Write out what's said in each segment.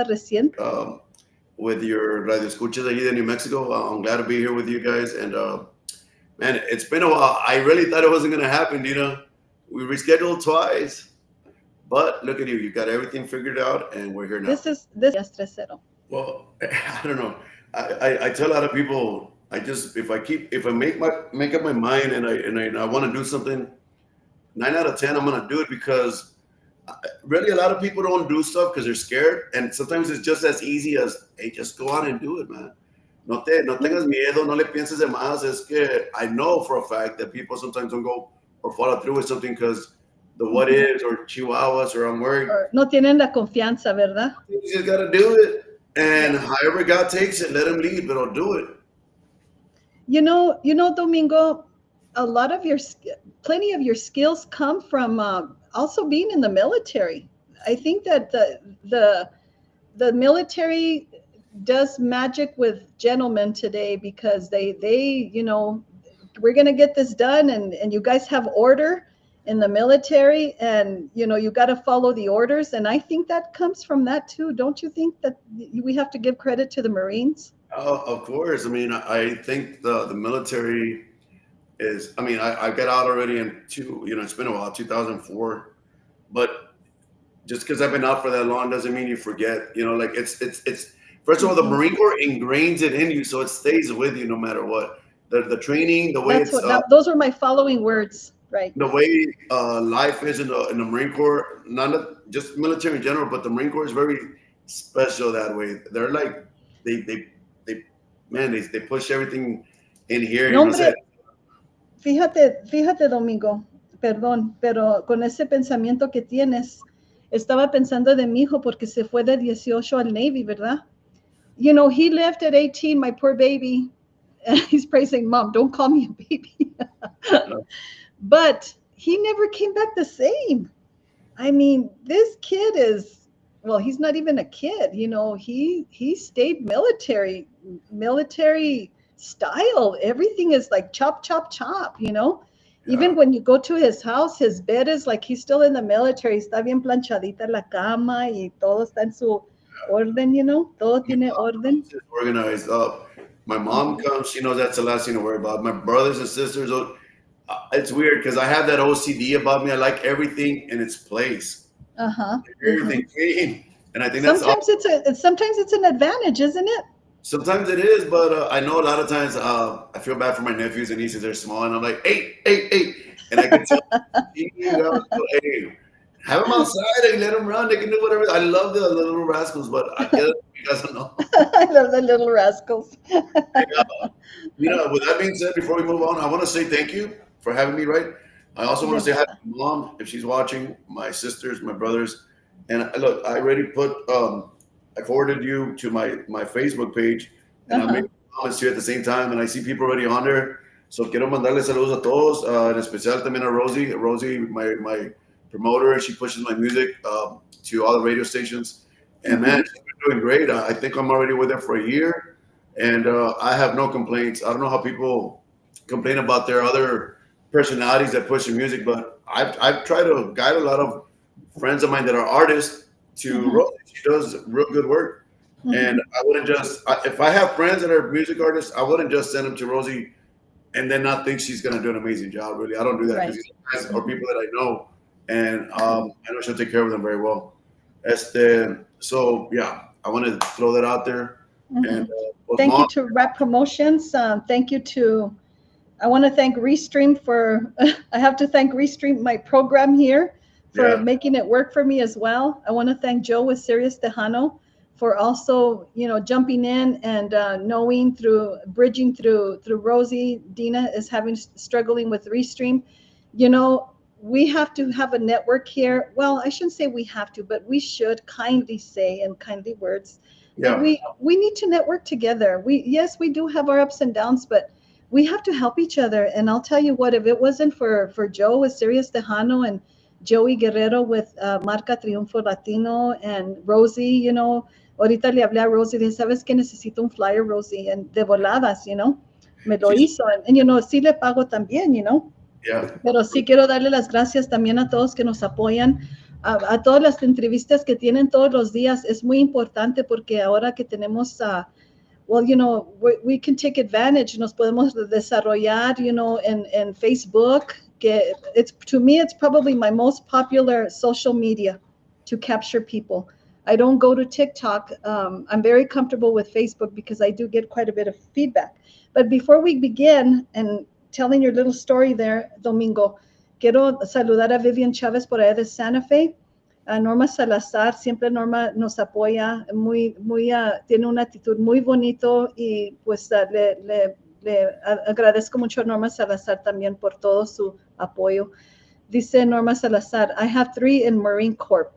reciente. With your radio escuchas ahí de New Mexico. I'm glad to be here with you guys. And man, it's been a while. I really thought it wasn't going to happen, you know. We rescheduled twice. But look at you. You got everything figured out, and we're here now. This 3-0. Well, I don't know. I tell a lot of people, if I make up my mind and I want to do something, 9 out of 10 I'm gonna do it because really a lot of people don't do stuff because they're scared, and sometimes it's just as easy as, hey, just go out and do it, man. No tengas miedo, no le pienses de más. Es que I know for a fact that people sometimes don't go or follow through with something because the what ifs or chihuahuas or I'm worried. No tienen la confianza, ¿verdad? You just gotta do it. And however God takes it, let him lead, but I'll do it. You know, Domingo, plenty of your skills come from also being in the military. I think that the military does magic with gentlemen today because they we're going to get this done, and you guys have order in the military, and you got to follow the orders, and I think that comes from that too. Don't you think that we have to give credit to the Marines? Oh, of course. I mean, I think the military is. I mean, I got out already it's been a while, 2004, but just because I've been out for that long doesn't mean you forget. Like it's first of all, the Marine Corps ingrains it in you, so it stays with you no matter what. The training, the way those are my following words. Right. The way life is in the Marine Corps, not just military in general, but the Marine Corps is very special that way. They're like they push everything in here. No, hombre, fíjate, Domingo, perdón, pero con ese pensamiento que tienes, estaba pensando de mi hijo porque se fue de 18 al Navy, ¿verdad? He left at 18, my poor baby, and he's praising, Mom, don't call me a baby. But he never came back the same. I mean, this kid he's not even a kid, he stayed military style. Everything is like chop, chop, chop, Yeah. Even when you go to his house, his bed is like he's still in the military. Está bien planchadita la cama y todo está en su orden, Todo tiene orden. It's organized up. My mom comes, she knows that's the last thing to worry about. My brothers and sisters, it's weird because I have that OCD about me. I like everything in its place. Everything clean, and I think sometimes it's an advantage, isn't it? Sometimes it is, but I know a lot of times I feel bad for my nephews and nieces. They're small, and I'm like, hey, and I can tell, hey, have them outside and let them run. They can do whatever. I love the little rascals, but I guess you guys don't know. I love the little rascals. With that being said, before we move on, I want to say thank you for having me, right? I also want to say hi to my mom, if she's watching, my sisters, my brothers. And look, I already I forwarded you to my Facebook page, and I made comments to you at the same time, and I see people already on there. So quiero mandarle saludos a todos, en especial también a Rosie. Rosie, my promoter, and she pushes my music to all the radio stations. And man, she's been doing great. I think I'm already with her for a year, and I have no complaints. I don't know how people complain about their other personalities that push the music, but I've tried to guide a lot of friends of mine that are artists to Rosie. She does real good work, and I wouldn't just if I have friends that are music artists, I wouldn't just send them to Rosie and then not think she's gonna do an amazing job. Really, I don't do that because these guys are people that I know, and I know she'll take care of them very well. So yeah, I want to throw that out there. And thank you to Rap Promotions. I want to thank Restream for. I have to thank Restream, my program here, for making it work for me as well. I want to thank Joe with Sirius Tejano for also, jumping in and bridging through Rosie. Dina is struggling with Restream. We have to have a network here. Well, I shouldn't say we have to, but we should kindly say in kindly words that we need to network together. We do have our ups and downs, but we have to help each other. And I'll tell you what, if it wasn't for Joe with Sirius Tejano and Joey Guerrero with Marca Triunfo Latino and Rosie, ahorita le hablé a Rosie, dije, ¿sabes qué? Necesito un flyer, Rosie, and de voladas, me lo hizo. And sí le pago también, Yeah. Pero sí quiero darle las gracias también a todos que nos apoyan a todas las entrevistas que tienen todos los días. Es muy importante porque ahora que tenemos, well, you know, we can take advantage, nos podemos desarrollar, you know, en Facebook, que to me, it's probably my most popular social media to capture people. I don't go to TikTok. I'm very comfortable with Facebook because I do get quite a bit of feedback. But before we begin and telling your little story there, Domingo, quiero saludar a Vivian Chávez por allá de Santa Fe. A Norma Salazar, siempre Norma nos apoya, tiene una actitud muy bonito y pues le agradezco mucho a Norma Salazar también por todo su apoyo. Dice Norma Salazar, I have 3 in Marine Corps.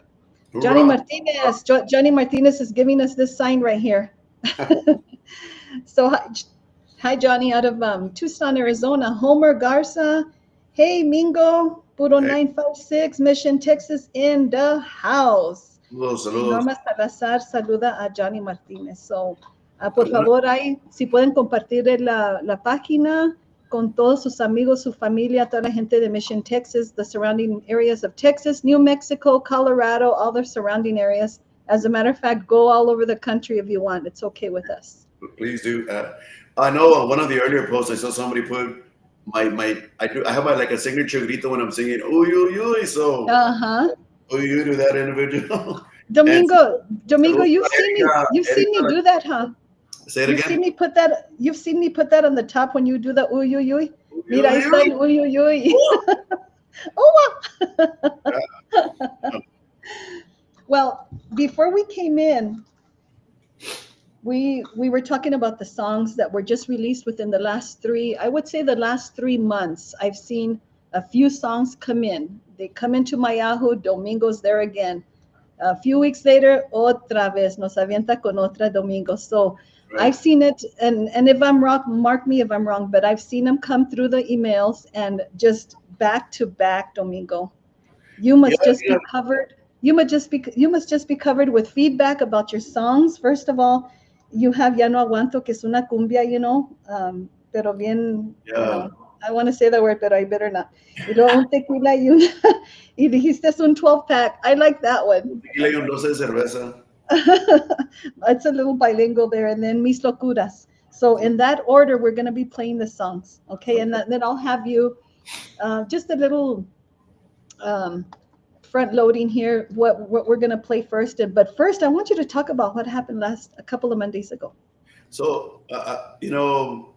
Johnny Martinez. Johnny Martinez is giving us this sign right here. So, hi, Johnny, out of Tucson, Arizona. Homer Garza. Hey, Mingo. Puro 956, Mission, Texas, in the house. Saludos. Norma Salazar saluda a Johnny Martinez. So, por favor, ahí, si pueden compartir la página con todos sus amigos, su familia, toda la gente de Mission, Texas, the surrounding areas of Texas, New Mexico, Colorado, all the surrounding areas. As a matter of fact, go all over the country if you want. It's okay with us. Please do. I know on one of the earlier posts, I saw somebody put I have like a signature grito when I'm singing, uy, uy, uy. So, uy, uy, to that individual. Domingo, you've seen me do that, huh? Say it again. You've seen me put that on the top when you do the uy, uy, uy. Mira, ahí está el uy, uy, uy. Oh, well, before we came in, we were talking about the songs that were just released within the last 3 months. I've seen a few songs come in. They come into my Yahoo, Domingo's there again. A few weeks later, otra vez, nos avienta con otra Domingo. So right. I've seen it, and if I'm wrong, mark me if I'm wrong, but I've seen them come through the emails and just back to back, Domingo. You must be covered. You must just be covered with feedback about your songs. First of all, you have Ya No Aguanto, que es una cumbia, you know, pero bien, you know, I want to say the word, but I better not. Y luego un tequila y dijiste es un 12-pack. I like that one. Tequila y un 12 de cerveza. It's a little bilingual there. And then Mis Locuras. So in that order, we're going to be playing the songs. Okay. And then I'll have you just a little front loading here, what we're going to play first. But first, I want you to talk about what happened a couple of Mondays ago. So, you know,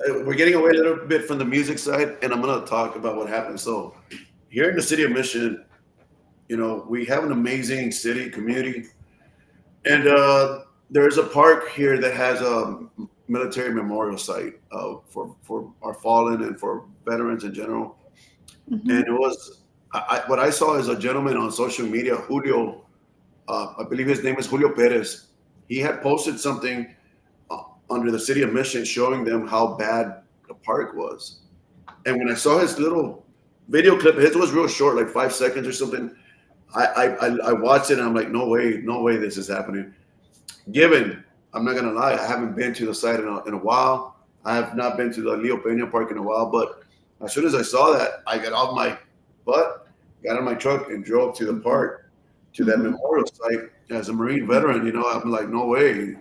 we're getting away a little bit from the music side, and I'm going to talk about what happened. So here in the city of Mission, you know, we have an amazing city community, and there's a park here that has a military memorial site for our fallen and for veterans in general. Mm-hmm. And it was, what I saw is a gentleman on social media, Julio, I believe his name is Julio Perez. He had posted something under the city of Mission showing them how bad the park was. And when I saw his little video clip, his was real short, like 5 seconds or something. I watched it and I'm like, no way this is happening. Given, I'm not gonna lie, I haven't been to the site in a while. I have not been to the Leo Peña Park in a while, but as soon as I saw that, I got off my butt, got in my truck and drove to the park, to that memorial site. As a Marine veteran, you know, I'm like, no way.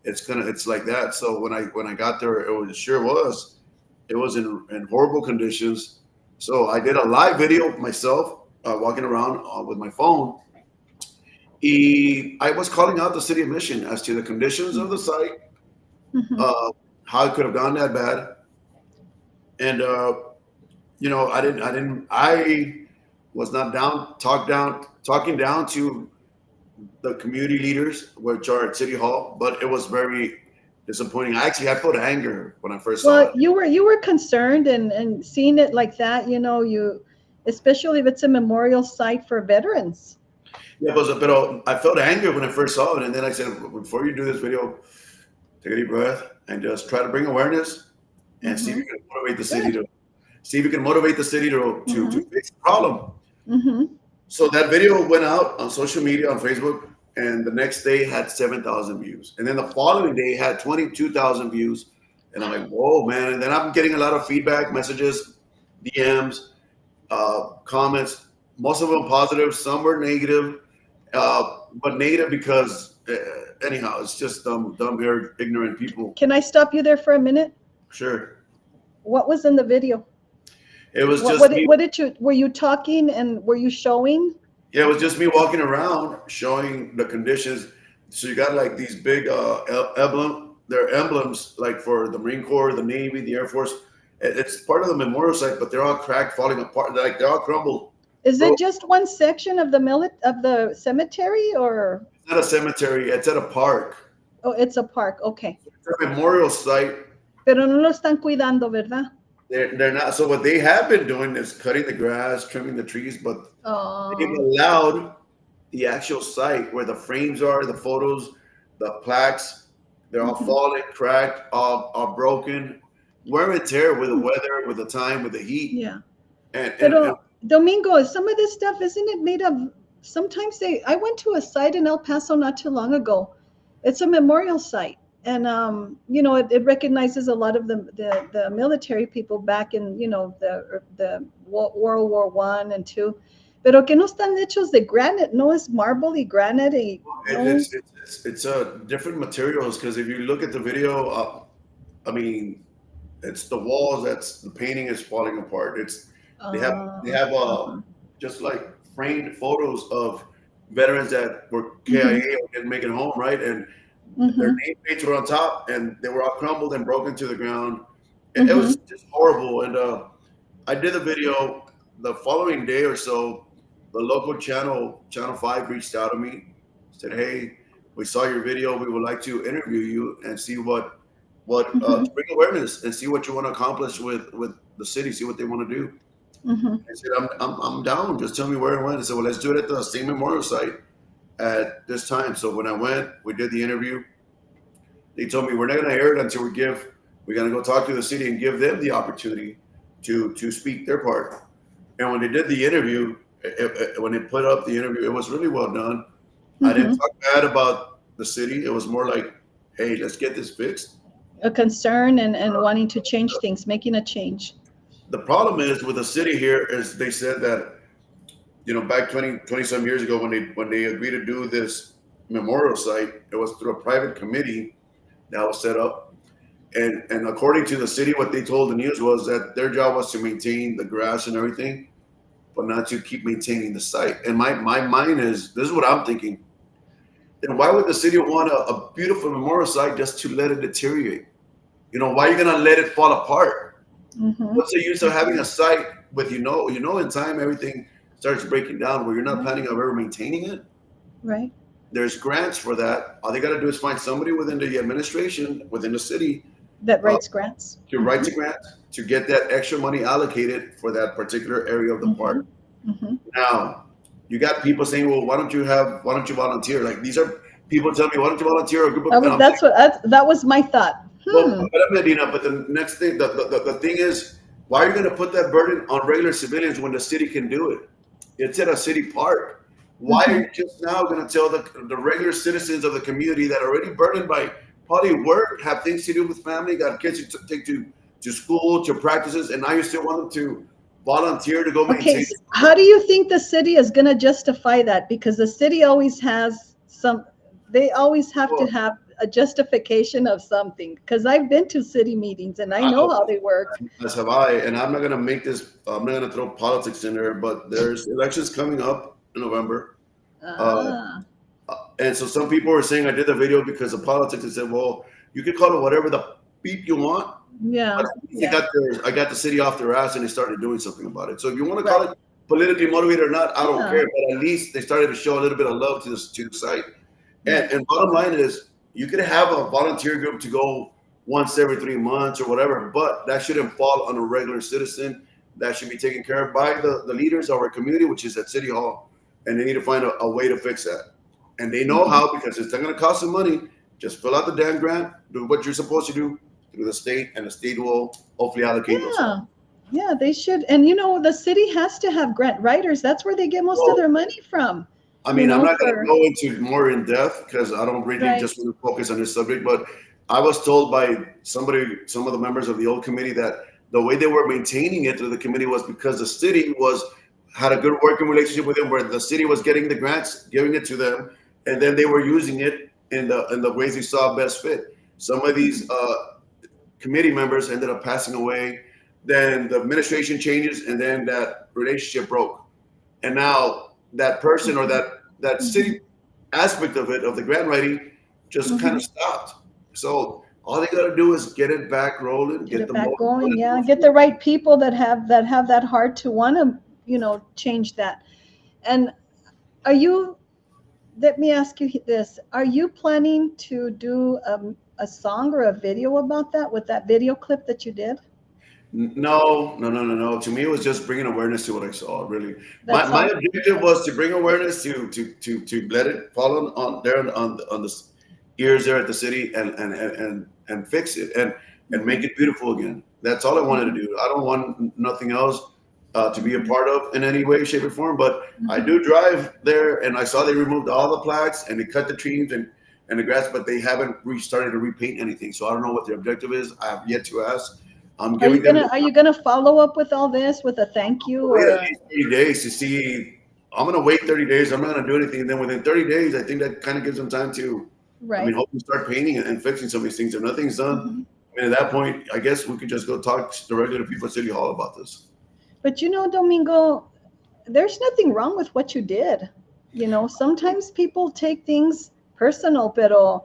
It's like that. So when I got there, it was in horrible conditions. So I did a live video of myself walking around with my phone. I was calling out the city of Mission as to the conditions of the site, how it could have gone that bad, and you know, I was not talking down to the community leaders, which are at City Hall, but it was very disappointing. I felt anger when I first saw it. Well, you were concerned and seeing it like that, you know, especially if it's a memorial site for veterans. Yeah, but I felt anger when I first saw it, and then I said, before you do this video, take a deep breath and just try to bring awareness and see if you can motivate the city to fix the problem. Mm-hmm. So that video went out on social media, on Facebook, and the next day had 7,000 views. And then the following day had 22,000 views. And I'm like, whoa, man. And then I'm getting a lot of feedback, messages, DMs, comments. most of them positive, some were negative, but negative because anyhow, it's just dumb, haired, ignorant people. Can I stop you there for a minute? Sure. What was in the video? It was What, just me. what did you, were you talking and were you showing? Yeah, it was just me walking around showing the conditions. So you got like these big they're emblems like for the Marine Corps, the Navy, the Air Force. It's part of the memorial site, but they're all cracked, falling apart. They're all crumbled. Is it just one section of the cemetery, or? It's not a cemetery. It's at a park. Oh, it's a park. Okay. It's a memorial site. Pero no lo están cuidando, ¿verdad? They're not. So what they have been doing is cutting the grass, trimming the trees, but they've allowed the actual site where the frames are, the photos, the plaques, they're all falling, cracked, all broken, wear and tear with the weather, with the time, with the heat. Yeah. And Domingo, some of this stuff, isn't it made of, sometimes I went to a site in El Paso not too long ago. It's a memorial site. And, it recognizes a lot of the military people back in, the World War I and II. Pero que no están hechos de granite, no es marble y granite. It's different materials, because if you look at the video, it's the walls, the painting is falling apart. They have just like framed photos of veterans that were KIA or didn't make it home, right? And their name plates were on top, and they were all crumbled and broken to the ground. It was just horrible. And I did the video. The following day or so, the local channel 5 reached out to me, said, "Hey, we saw your video. We would like to interview you and see what to bring awareness and see what you want to accomplish with the city. See what they want to do." I said, "I'm down. Just tell me where and when." I said, "Well, let's do it at the same memorial site at this time." So when I went, we did the interview. They told me, "We're not going to air it until we're going to go talk to the city and give them the opportunity to speak their part." And when they did the interview, when they put up the interview, it was really well done. I didn't talk bad about the city. It was more like, "Hey, let's get this fixed." A concern and wanting to change things, making a change. The problem is with the city here is they said that, back 20 some years ago when they agreed to do this memorial site, it was through a private committee that was set up. And according to the city, what they told the news was that their job was to maintain the grass and everything, but not to keep maintaining the site. And my mind is, this is what I'm thinking. Then why would the city want a beautiful memorial site just to let it deteriorate? Why are you going to let it fall apart? What's the use of having a site with, in time everything starts breaking down where you're not planning on ever maintaining it? Right. There's grants for that. All they got to do is find somebody within the administration, within the city, that writes grants. To write the grants, to get that extra money allocated for that particular area of the park. Now, you got people saying, "Well, why don't you volunteer?" Like, these are people telling me, "Why don't you volunteer a group of people?" That was my thought. Well, Medina, but the next thing, the thing is, why are you going to put that burden on regular civilians when the city can do it? It's at a city park. Why are you just now going to tell the regular citizens of the community that are already burdened by probably work, have things to do with family, got kids to take to school, to practices, and now you still want them to volunteer to go maintain? Okay, how do you think the city is going to justify that? Because the city always has they always have to have a justification of something, because I've been to city meetings and I know how they work. As have I, and I'm not going to make this, I'm not going to throw politics in there, but there's elections coming up in November. And so some people were saying I did the video because of politics. I said, well, you could call it whatever the beep you want. Yeah. I got the city off their ass and they started doing something about it. So if you want to call it politically motivated or not, I don't care. But at least they started to show a little bit of love to the site. And bottom line is, you could have a volunteer group to go once every 3 months or whatever, but that shouldn't fall on a regular citizen. That should be taken care of by the leaders of our community, which is at City Hall. And they need to find a way to fix that. And they know how, because it's not going to cost them money. Just fill out the damn grant, do what you're supposed to do through the state, and the state will hopefully allocate those. Yeah, they should. And the city has to have grant writers. That's where they get most of their money from. I mean, I'm not going to go into more in depth because I don't really just want to focus on this subject. But I was told by some of the members of the old committee, that the way they were maintaining it through the committee was because the city was had a good working relationship with them, where the city was getting the grants, giving it to them, and then they were using it in the ways they saw best fit. Some of these committee members ended up passing away. Then the administration changes, and then that relationship broke. And now that person or that Mhm. city aspect of it, of the grant writing, just kind of Mhm. stopped. So all they got to do is get it back rolling, Get get it the back motor going, yeah. running. Get the right people that have that heart to want to, change that. And are you? Let me ask you this: are you planning to do a song or a video about that with that video clip that you did? No, no, no, no, no. To me, it was just bringing awareness to what I saw. Really, my That's my all. objective was to bring awareness to let it fall on there on the ears there at the city, and fix it and make Hmm. it beautiful again. That's all I wanted to Hmm. do. I don't want nothing else to be a Hmm. part of in any way, shape, or form. But I Hmm. do drive there, and I saw they removed all the plaques and they cut the trees and the grass, but they haven't started to repaint anything. So I don't know what their objective is. I have yet to ask. I'm Are you giving them gonna are you gonna follow up with all this with a thank you wait at or least 30 days to see. I'm going to wait 30 days. I'm not going to do anything. And then within 30 days, I think that kind of gives them time to, I mean, right? hopefully start painting and fixing some of these things. If nothing's done, Hmm. I mean, at that point, I guess we could just go talk directly to people at City Hall about this. But Domingo, there's nothing wrong with what you did. Sometimes people take things personal, pero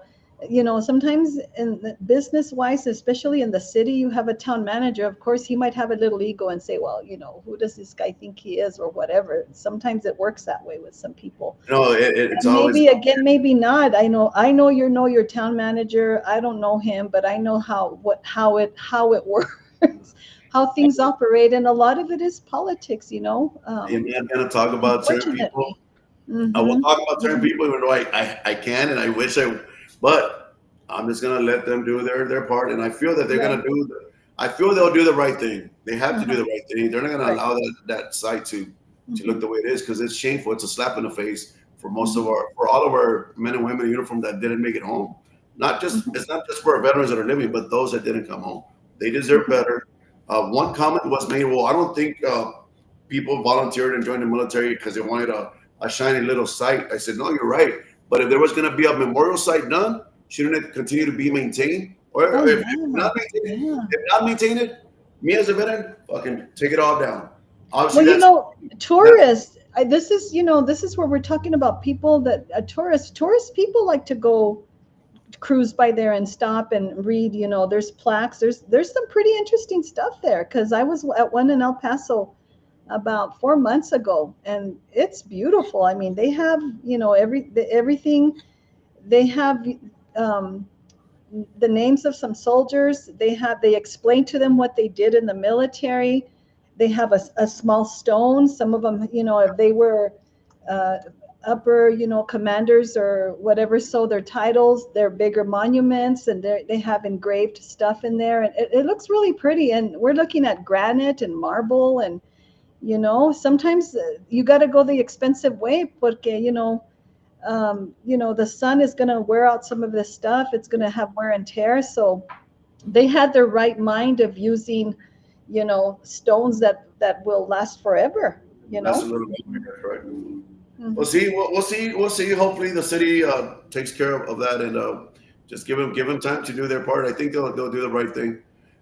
sometimes in business wise, especially in the city, you have a town manager. Of course, he might have a little ego and say, well, who does this guy think he is or whatever. Sometimes it works that way with some people. No, it's And always, maybe again, maybe not. I know your town manager. I don't know him, but I know how it works, how things operate, and a lot of it is politics. I'm not going to talk about certain people. Unfortunately. I will Mm-hmm. talk about certain Yeah. people, even though I can and I wish but I'm just gonna let them do their part, and I feel that they're Right. gonna I feel they'll do the right thing. They have to do Uh-huh. the right thing. They're not gonna Right. allow that site to look Mm-hmm. the way it is, because it's shameful. It's a slap in the face for Mm-hmm. for all of our men and women in uniform that didn't make it home. Mm-hmm. It's not just for our veterans that are living, but those that didn't come home. They deserve Mm-hmm. better. One comment was made. Well, I don't think people volunteered and joined the military because they wanted a shiny little site. I said, no, you're right. But if there was going to be a memorial site done, shouldn't it continue to be maintained? Or Oh if yeah. Yeah. not maintain it, me as a veteran, fucking take it all down. Obviously, Well, that's tourists. This is where we're talking about people that tourist people like to go cruise by there and stop and read. There's plaques. There's some pretty interesting stuff there. Because I was at one in El Paso about 4 months ago, and it's beautiful. I mean, they have everything. They have um, the names of some soldiers. They explain to them what they did in the military. They have a small stone. Some of them, if they were uh, upper, commanders or whatever, so their titles, they're bigger monuments, and they have engraved stuff in there, and it looks really pretty. And we're looking at granite and marble, and sometimes you got to go the expensive way, porque the sun is going to wear out some of this stuff. It's going to have wear and tear. So they had their right mind of using, stones that will last forever. You that's a know. little bit correct. We'll Hmm. see. We'll see. Hopefully, the city takes care of that, and just give them time to do their part. I think they'll do the right thing.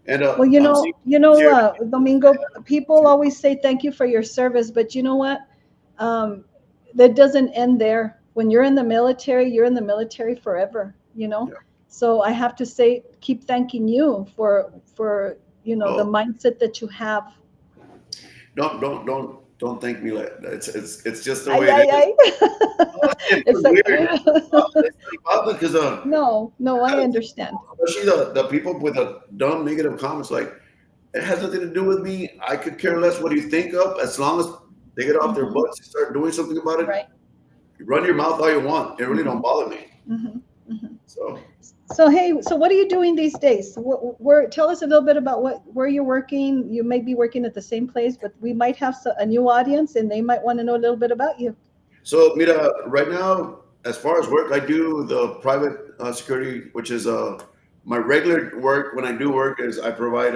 And Well, I'm seeing here. Domingo, people always say thank you for your service, but you know what? Um, that doesn't end there. When you're in the military, you're in the military forever. Yeah. So I have to say, keep thanking you for the Oh, mindset that you have. don't thank me like that. It's just the Ay, way it ay, is. ay. It It's feels like, weird. It's not bothered because no, no, I understand. especially the people with the dumb negative comments, like it has nothing to do with me. I could care less what you think of, as long as they get off their Hmm. butts and start doing something about it. Right. Run your mouth all you want. It really Hmm. don't bother me. Hmm. Hmm. So So hey, so what are you doing these days? Where tell us a little bit about where you're working. You may be working at the same place, but we might have a new audience, and they might want to know a little bit about you. so mira, right now, as far as work, I do the private security, which is my regular work. When I do work, is I provide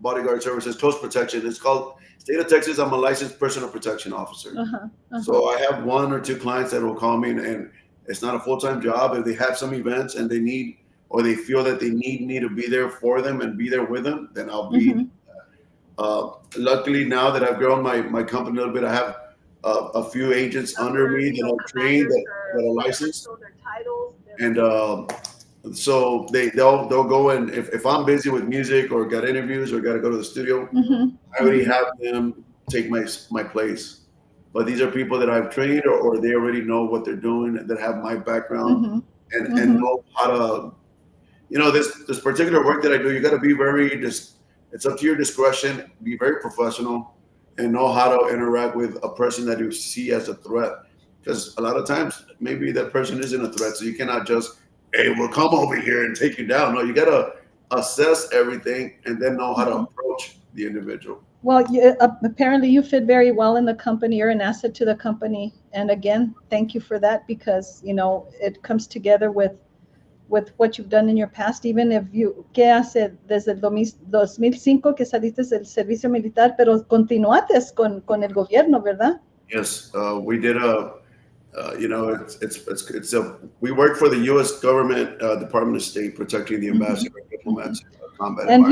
bodyguard services, coast protection. It's called State of Texas. I'm a licensed personal protection officer. So I have one or two clients that will call me, and it's not a full-time job. If they have some events and they need, or they feel that they need me to be there for them and be there with them, then I'll be. Luckily, now that I've grown my company a little bit, I have a few agents under me that are trained, that are licensed, and so they'll go, and if I'm busy with music or got interviews or got to go to the studio, I already have them take my place. But these are people that I've trained, or they already know what they're doing, that have my background, and know how to, this particular work that I do. You got to be very just. It's up to your discretion. Be very professional, and know how to interact with a person that you see as a threat. Because a lot of times, maybe that person isn't a threat, so you cannot just, hey, we'll come over here and take you down. No, you got to assess everything and then know how to approach the individual. Well, apparently you fit very well in the company. You're an asset to the company. And again, thank you for that, because, it comes together with what you've done in your past. Even if ¿qué hace desde el 2005 que saliste del servicio militar, pero continuaste con el gobierno, ¿verdad? Yes, we did we work for the U.S. government, Department of State, protecting the ambassador, diplomats, combat. And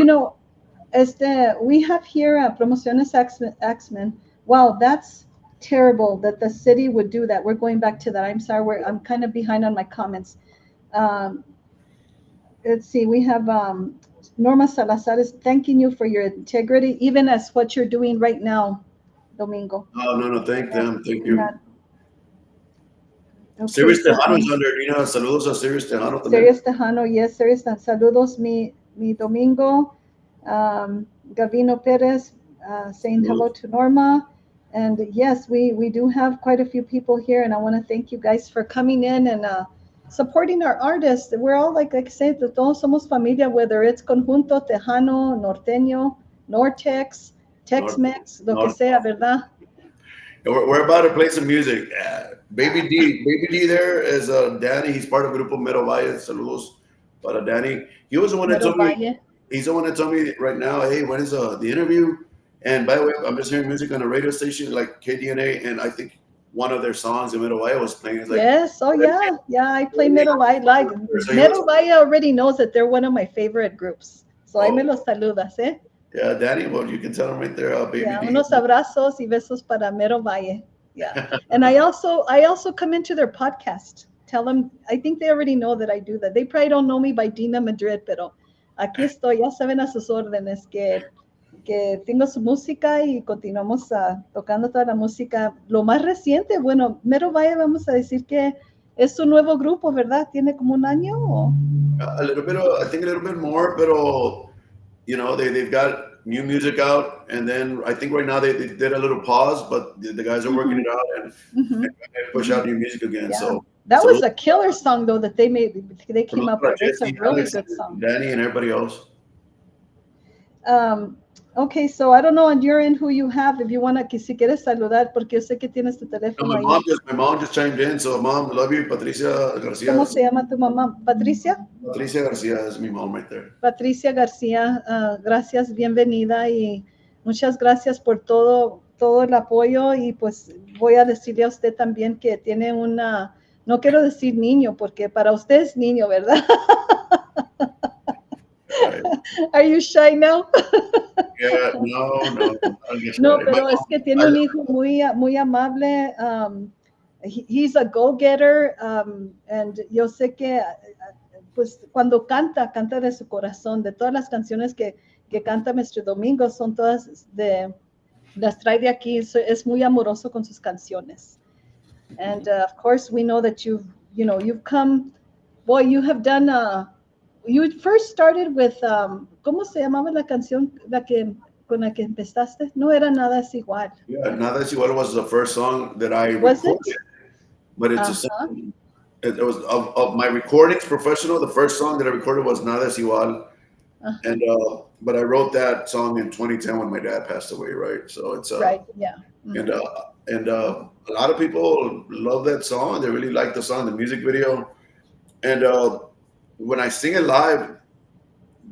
we have here Promociones Axman. Wow, that's terrible that the city would do that. We're going back to that. I'm sorry, I'm kind of behind on my comments. Let's see, we have Norma Salazar is thanking you for your integrity, even as what you're doing right now, Domingo. Oh, no, thank them. Thank you. Sirius Tejano is under, saludos a Sirius Tejano también. Sirius Tejano, yes, Sirius, saludos, mi Domingo. Gavino Perez saying hello to Norma. And yes, we do have quite a few people here, and I want to thank you guys for coming in and supporting our artists. We're all, like I said, todos somos familia, whether it's Conjunto, Tejano, Norteño, Nortex, Tex-Mex, lo que sea, ¿verdad? We're about to play some music. Baby D there is Danny. He's part of Grupo Mero Valle. Saludos para Danny. He was the one that told me. He's the one that told me right now, hey, when is the interview? And by the way, I'm just hearing music on a radio station like KDNA, and I think one of their songs in Mero Valle was playing. It's like, yes, I play Mero Valle. Like Mero Valle already knows that they're one of my favorite groups. So ahí me los saludas, eh? Yeah, Danny, well, you can tell him right there, baby. Yeah, unos abrazos y besos para Mero Valle. Yeah. And I also come into their podcast. Tell them, I think they already know that I do that. They probably don't know me by Dina Madrid, pero aquí estoy, ya saben a sus órdenes que tengo su música y continuamos tocando toda la música. Lo más reciente, bueno, Mero Valle, vamos a decir que es su nuevo grupo, ¿verdad? ¿Tiene como un año? O? A little bit, I think a little bit more, pero, they've got new music out, and then I think right now they did a little pause, but the guys are working it out and push out new music again. Yeah. So that was a killer song, though, that they came up with. It's a really good song. Danny and everybody else. Okay, so I don't know on your end who you have, if you want to, si quieres saludar, porque yo sé que tienes tu teléfono. No, my mom just chimed in, so Mom, love you, Patricia Garcia. ¿Cómo se llama tu mamá? ¿Patricia? Patricia Garcia is my mom right there. Patricia García, gracias, bienvenida y muchas gracias por todo el apoyo, y pues voy a decirle a usted también que tiene no quiero decir niño, porque para usted es niño, ¿verdad? Right. Are you shy now? Yeah, no. No, pero es que tiene un hijo muy amable. He's a go-getter, and yo sé que pues cuando canta de su corazón. De todas las canciones que canta Mr. Domingo, son todas las trae de aquí. Es muy amoroso con sus canciones. And of course, we know that you've come, boy, you have done. You first started with, ¿cómo se llamaba la canción con la que empezaste? No era Nada es Igual. Yeah, Nada es Igual was the first song that I was recorded. It? But it's a song. It was of my recordings, professional. The first song that I recorded was Nada es Igual, and but I wrote that song in 2010 when my dad passed away. Right, so it's right, yeah. And a lot of people love that song. They really like the song, the music video, and when I sing it live,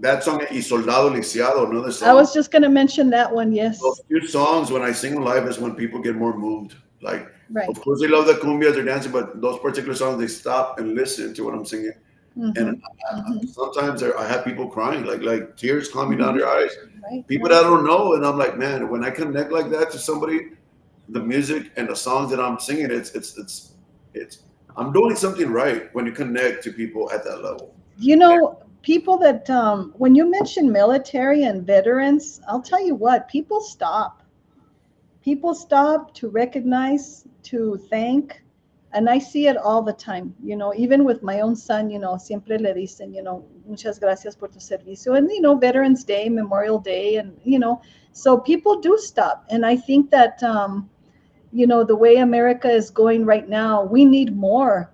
that song y Soldado Lisiado, another song. I was just going to mention that one. Yes. Those two songs, when I sing them live, is when people get more moved. Like, right. Of course, they love the cumbias, they're dancing, but those particular songs, they stop and listen to what I'm singing. And sometimes I have people crying, like tears coming down their eyes. Right. People that I don't know, and I'm like, man, when I connect like that to somebody, the music and the songs that I'm singing, it's I'm doing something right when you connect to people at that level. You know, people that when you mention military and veterans, I'll tell you what, people stop to recognize, to thank. And I see it all the time, you know, even with my own son, you know, siempre le dicen, you know, muchas gracias por tu servicio. And, you know, Veterans Day, Memorial Day, and, you know, so people do stop. And I think that, you know, the way America is going right now, we need more.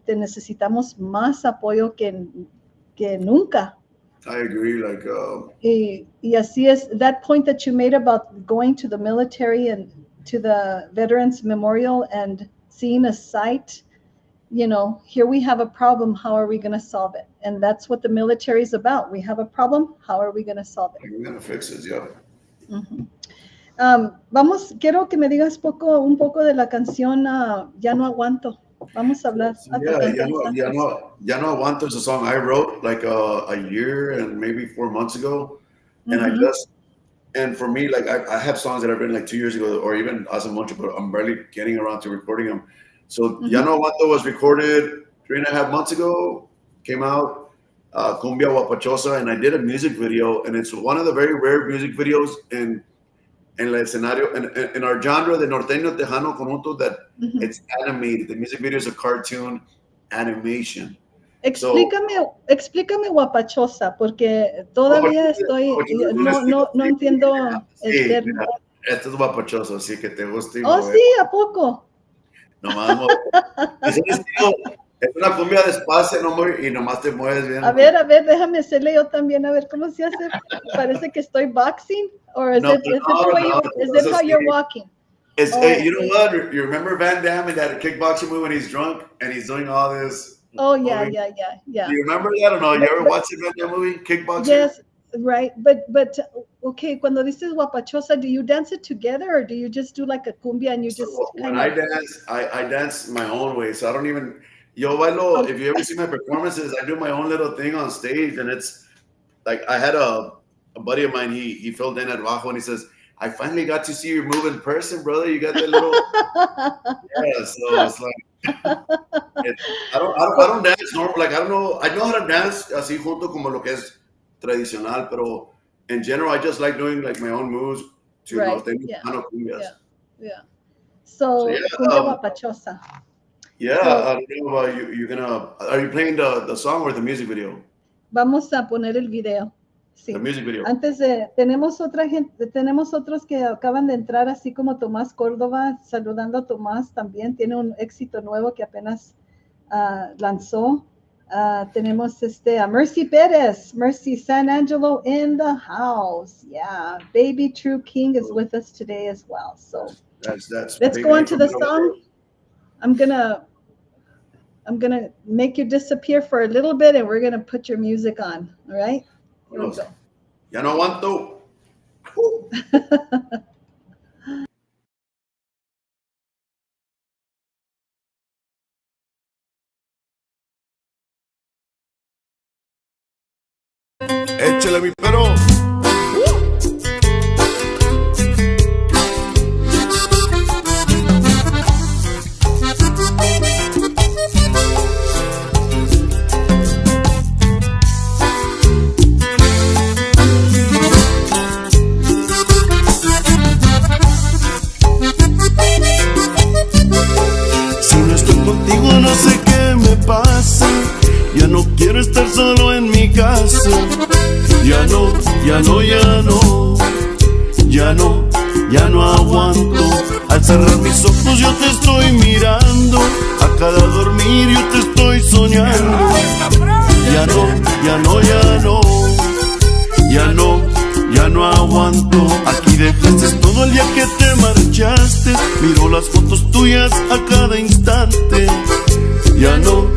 Necesitamos más apoyo que nunca. I agree. Like, y así es, that point that you made about going to the military and to the Veterans Memorial and seeing a site, you know, here we have a problem, how are we going to solve it? And that's what the military is about. We have a problem, how are we going to solve it? We're going to fix it, yeah. Quiero que me digas un poco de la canción Ya no aguanto. Vamos a hablar. Ya no aguanto is a song I wrote like a year and maybe 4 months ago. And and for me, like I have songs that I've written like 2 years ago or even hace mucho, but I'm barely getting around to recording them. So Ya no aguanto was recorded 3.5 months ago, came out, Cumbia Guapachosa, and I did a music video, and it's one of the very rare music videos in el escenario, in our genre de norteño tejano conjunto that it's animated. The music video is a cartoon animation. Explícame Guapachosa, porque todavía no entiendo el término. Esto es Guapachoso, así que te gusta. Sí, ¿a poco? Nomás, es una cumbia despacio, y nomás te mueves bien. A ver, déjame hacerle yo también, a ver cómo se hace. Parece que estoy boxing, or is it how you're walking? You know what? You remember Van Damme in that kickboxing movie when he's drunk and he's doing all this? Oh, yeah. Do you remember that or no? You ever watched the Van Damme movie, Kickboxing? Yes, right. But okay, cuando dices Guapachosa, do you dance it together or do you just do like a cumbia and you just I dance my own way. So I don't even, yo bailo, if you ever see my performances, I do my own little thing on stage, and it's like, I had a buddy of mine, he filled in at Bajo, and he says, I finally got to see you move in person, brother. You got that little, yeah. So it's like, I don't dance normal. Like I know how to dance así junto como lo que es tradicional, pero in general, I just like doing like my own moves to cumbias. Yeah. So cumbia Guapachosa. Yeah, I don't know about are you playing the song or the music video? Vamos a poner el video. Sí. The music video. Antes tenemos otros que acaban de entrar, así como Tomás Córdoba, saludando a Tomás también, tiene un éxito nuevo que apenas lanzó. Tenemos a Mercy Perez, Mercy San Angelo in the house. Yeah, Baby True King is with us today as well. So that's let's go on to the song. I'm gonna make you disappear for a little bit, and we're gonna put your music on. All right. Here we go. Ya no aguanto. Échale mi perro. No sé qué me pasa, ya no quiero estar solo en mi casa. Ya no aguanto. Al cerrar mis ojos yo te estoy mirando, a cada dormir yo te estoy soñando. Ya no aguanto. Aquí dejaste todo el día que te marchaste, miro las fotos tuyas a cada instante. Ya no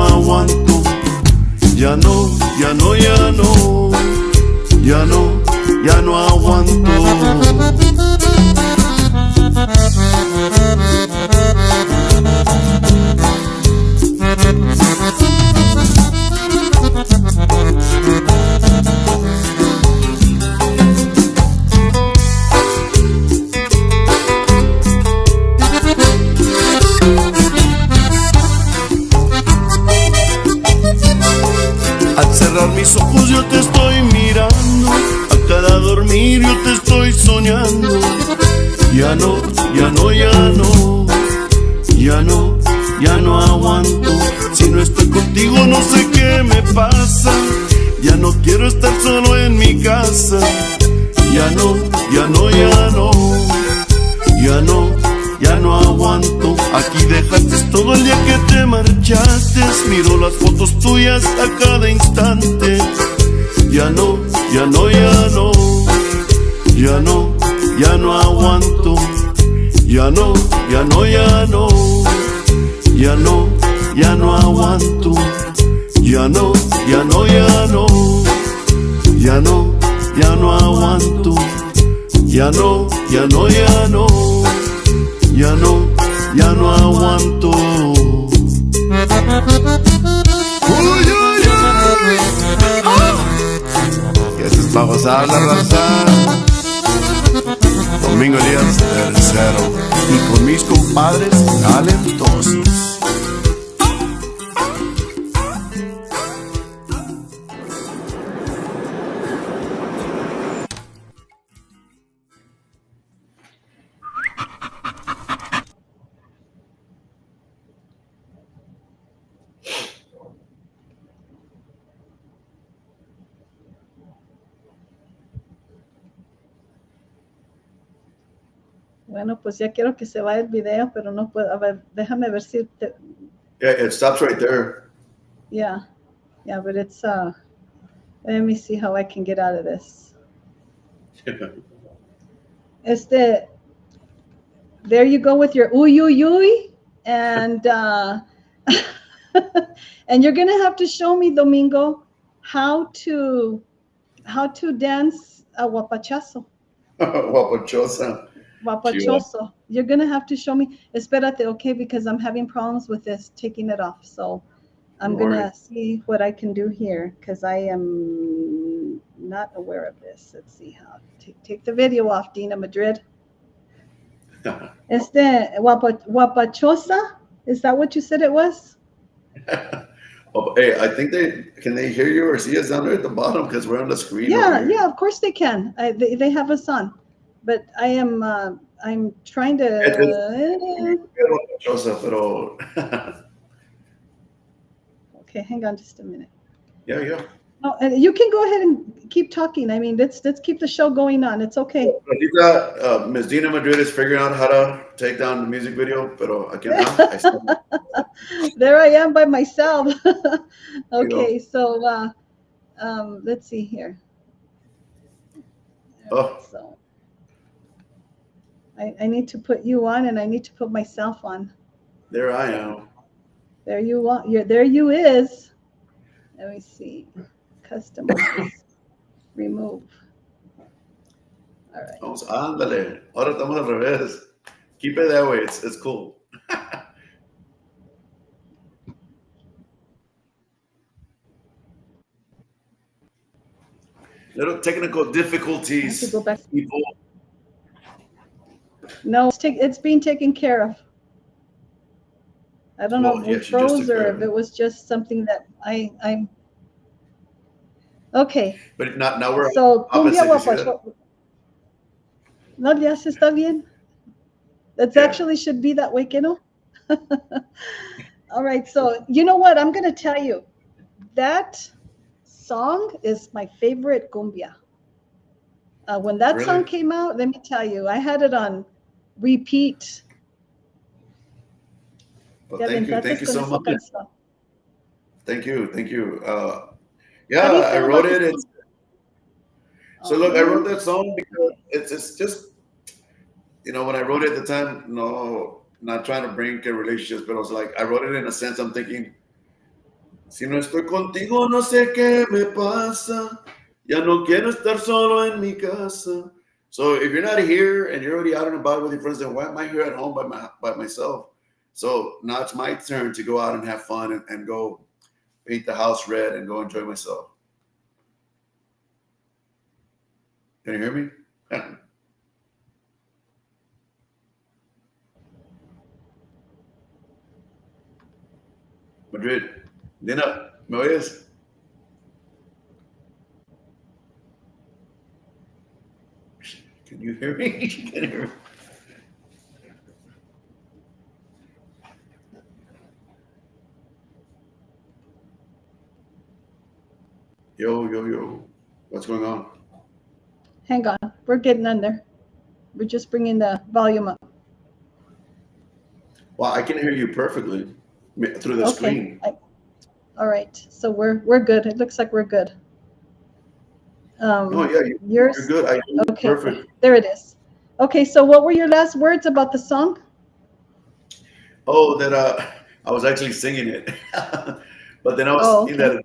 aguanto. aguanto. Ya no, ya no, ya no, ya no, ya no aguanto. Al cerrar mis ojos yo te estoy mirando, a cada dormir yo te estoy soñando. Ya no, ya no, ya no, ya no, ya no aguanto. Si no estoy contigo no sé qué me pasa. Ya no quiero estar solo en mi casa. Ya no, ya no, ya no, ya no, ya no aguanto. Aquí dejaste todo el día que te marchaste. Miro las fotos tuyas a cada instante. Ya no, ya no, ya no, ya no, ya no aguanto. Ya no, ya no, ya no, ya no, ya no aguanto. Ya no, ya no, ya no, ya no, ya no aguanto. Ya no, ya no, ya no, ya no, ya no aguanto. Uy, uy, uy. Que esto es para gozar la raza. Domingo Elias tercero. Y con mis compadres talentosos. Bueno, pues ya quiero que se vaya el video, pero no puedo. A ver, déjame ver si Yeah, it stops right there. yeah, but it's let me see how I can get out of this. There you go with your uy uy uy, and and you're gonna have to show me, Domingo, how to dance a guapachazo. Guapachosa. Guapachoso. You're gonna have to show me. Espérate, okay, because I'm having problems with this taking it off. So I'm gonna see what I can do here because I am not aware of this. Let's see how take the video off, Dina Madrid. Guapachosa? Is that what you said it was? Oh, hey, I think can they hear you or see us down there at the bottom because we're on the screen. Yeah, of course they can. They have us on, but I'm trying to. Okay, hang on just a minute. Yeah. No, and you can go ahead and keep talking. I mean, let's keep the show going on. It's okay. Ms. Dina Madrid is figuring out how to take down the music video, pero aquí there I am by myself. Okay, so let's see here. So I need to put you on, and I need to put myself on. There I am. There you are. There you is. Let me see. Customize. Remove. All right. Vamos, ándale. Ahora estamos al revés. Keep it that way. It's cool. Little technical difficulties. I have to go back. People. No, it's being taken care of. I don't know if it froze or if it was just something that I'm. Okay. But now we're so cumbia guapachosa. No, yes, está bien. That actually should be that way, you know. All right, so you know what? I'm going to tell you that song is my favorite cumbia. When that song came out, let me tell you, I had it on repeat. Well, thank you so much. Thank you. Yeah, I wrote it. So look, I wrote that song because it's just, when I wrote it at the time, not trying to bring relationships, but I was like, I wrote it in a sense, I'm thinking, Si no estoy contigo, no sé qué me pasa. Ya no quiero estar solo en mi casa. So if you're not here and you're already out and about with your friends, then why am I here at home by myself? So now it's my turn to go out and have fun and go paint the house red and go enjoy myself. Can you hear me? Madrid, Dina, ¿me oyes? Can you hear me? Can you hear me? Yo, yo, yo. What's going on? Hang on. We're getting under. We're just bringing the volume up. Well, I can hear you perfectly through the screen. All right. So we're good. It looks like we're good. Oh, yeah, you're good. I hear you perfect. There it is. Okay, so what were your last words about the song? Oh, that I was actually singing it. But then I was thinking that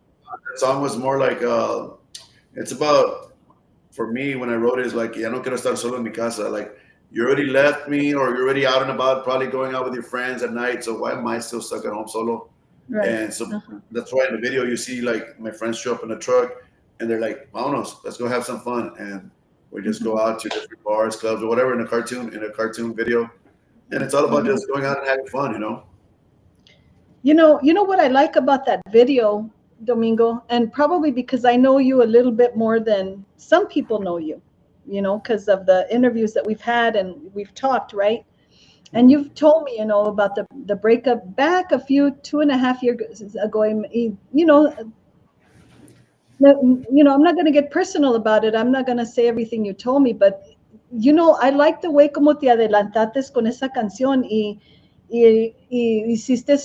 song was more like it's about, for me, when I wrote it, it's like, ya no quiero estar solo en mi casa. Like, you already left me, or you're already out and about, probably going out with your friends at night. So why am I still stuck at home solo? Right. And so that's why in the video you see like my friends show up in a truck and they're like, vámonos, let's go have some fun. And we just go out to different bars, clubs, or whatever in a cartoon video. And it's all about just going out and having fun, you know? You know what I like about that video, Domingo, and probably because I know you a little bit more than some people know you, because of the interviews that we've had and we've talked, right? And you've told me, about the breakup back 2.5 years ago. I'm not going to get personal about it. I'm not going to say everything you told me, but I like the way como te adelantaste con esa canción y hiciste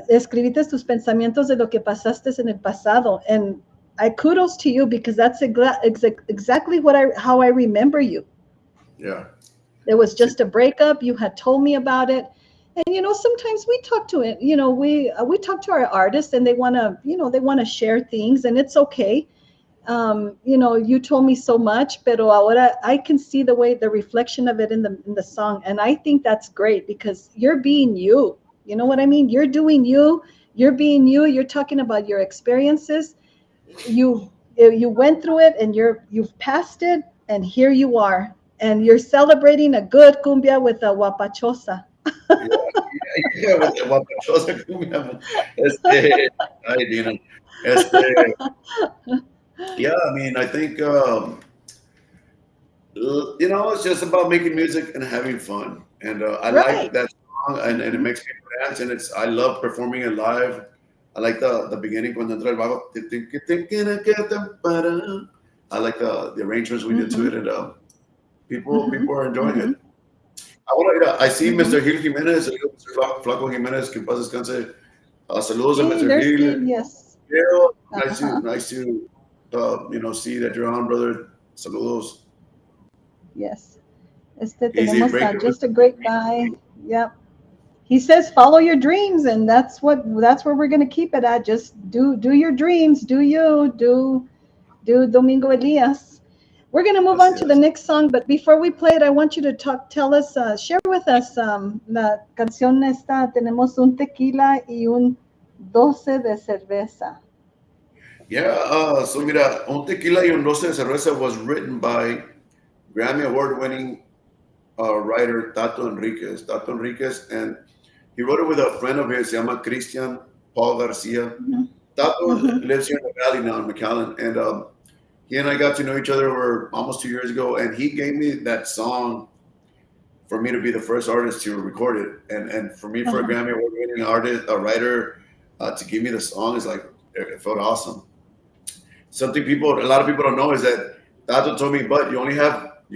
escribiste tus pensamientos de lo que pasaste en el pasado. And I kudos to you because that's exactly how I remember you. Yeah. There was just a breakup. You had told me about it. And, sometimes we talk to it, we talk to our artists and they want to share things, and it's okay. You told me so much, pero ahora I can see the reflection of it in the song. And I think that's great because you're being you. You know what I mean? You're doing you. You're being you. You're talking about your experiences. You went through it and you've passed it, and here you are. And you're celebrating a good cumbia with a guapachosa. Yeah, with the guapachosa cumbia. Ay, Dina. Yeah, I mean, I think, it's just about making music and having fun. And I like that song, and it makes people dance. And I love performing it live. I like the beginning when entra el bajo. I like the arrangements we did to it, and people are enjoying it. I see Mr. Gil Jimenez, Mr. Flaco Jimenez, que paz descanse. Saludos a Mr. Gil. Yes. Nice to see that you're on, brother. Saludos. Yes. Tenemos just a great guy. Yep. He says, follow your dreams, and that's where we're going to keep it at. Just do your dreams. Do Domingo Elias. We're going to move on to the next song, but before we play it, I want you to share with us la canción esta. Tenemos un tequila y un 12 de cerveza. Yeah, so mira, un tequila y un 12 de cerveza was written by Grammy Award-winning writer Tato Enriquez, and he wrote it with a friend of his, se llama Christian Paul Garcia. Tato lives here in the Valley now in McAllen, and he and I got to know each other over almost 2 years ago, and he gave me that song for me to be the first artist to record it, and for me, for a Grammy Award-winning writer, to give me the song is like, it felt awesome. Something a lot of people don't know is that Tato told me, but you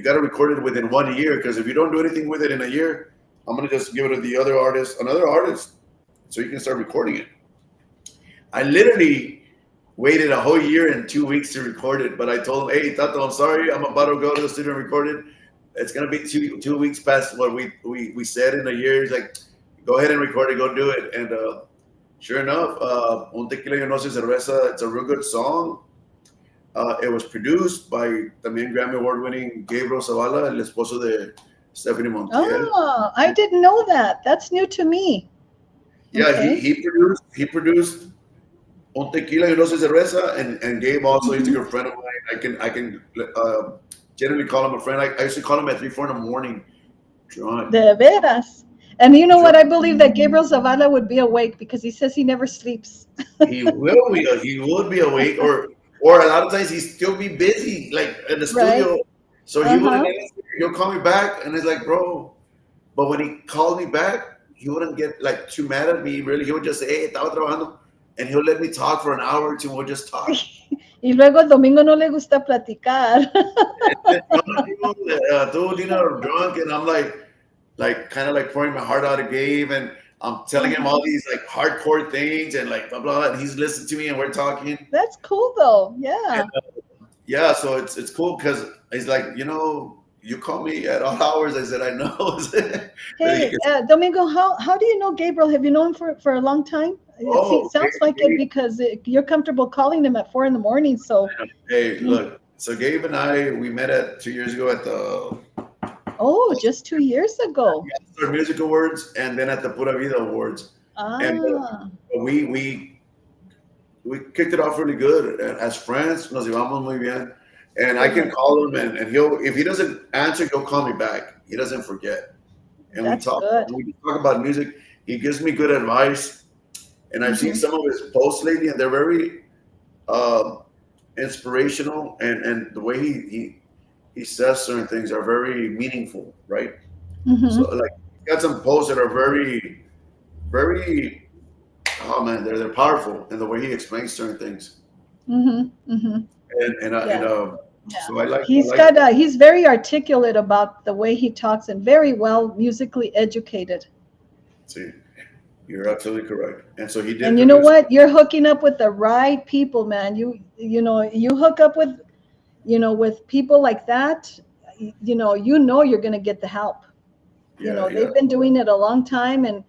got to record it within 1 year, because if you don't do anything with it in a year, I'm going to just give it to another artist, so you can start recording it. I literally waited a whole year and 2 weeks to record it, but I told him, hey, Tato, I'm sorry, I'm about to go to the studio and record it. It's going to be two weeks past what we said in a year. He's like, go ahead and record it, go do it. And Sure enough, Un Tequila y No Se Cerveza, it's a real good song. It was produced by también Grammy Award-winning Gabriel Zavala, el esposo de Stephanie Montiel. Oh, I didn't know that. That's new to me. Yeah, Okay. he produced Un Tequila y No Se Cerveza, and Gabe also he's a Mhm. good friend of mine. I can generally call him a friend. I used to call him at 3, 4 in the morning, drunk. De veras. And you know what? I believe that Gabriel Zavala would be awake because he says he never sleeps. He would be awake, or a lot of times he'd still be busy, like in the Right? studio. So he wouldn't Uh-huh. answer. He'll call me back, and it's like, bro. But when he called me back, he wouldn't get like too mad at me. Really, he would just say, "Hey, estaba trabajando," and he'll let me talk for an hour or two. We'll just talk. Y luego el Domingo no le gusta platicar. And then, dude, drunk, and I'm like kind of like pouring my heart out to Gabe, and I'm telling him all these like hardcore things, and like blah blah, and he's listening to me, and we're talking. That's cool though. Yeah. And, yeah, so it's cool because he's like, you call me at all hours. I said, I know. Hey, Domingo, how do you know Gabriel? Have you known him for a long time? It sounds like it because you're comfortable calling him at 4 in the morning. So, hey, look. So Gabe and we met at 2 years ago at the just 2 years ago. Star Music Awards, and then at the Pura Vida Awards. And Ah, we kicked it off really good as friends. Nos llevamos muy bien. And I can call him, and he'll, if he doesn't answer, he'll call me back. He doesn't forget. And that's we talk. good. We talk about music. He gives me good advice. And I've seen some of his posts lately, and they're very inspirational. And the way he says certain things are very meaningful, right? Mhm. So like, he's got some posts that are very, very. Oh man, they're powerful in the way he explains certain things. Mhm. Mhm. And Yeah. so I like. He's very articulate about the way he talks and very well musically educated. See, you're absolutely correct. And so he did. And you know what? You're hooking up with the right people, man. You hook up with, with people like that, you're going to get the help. They've been doing it a long time. And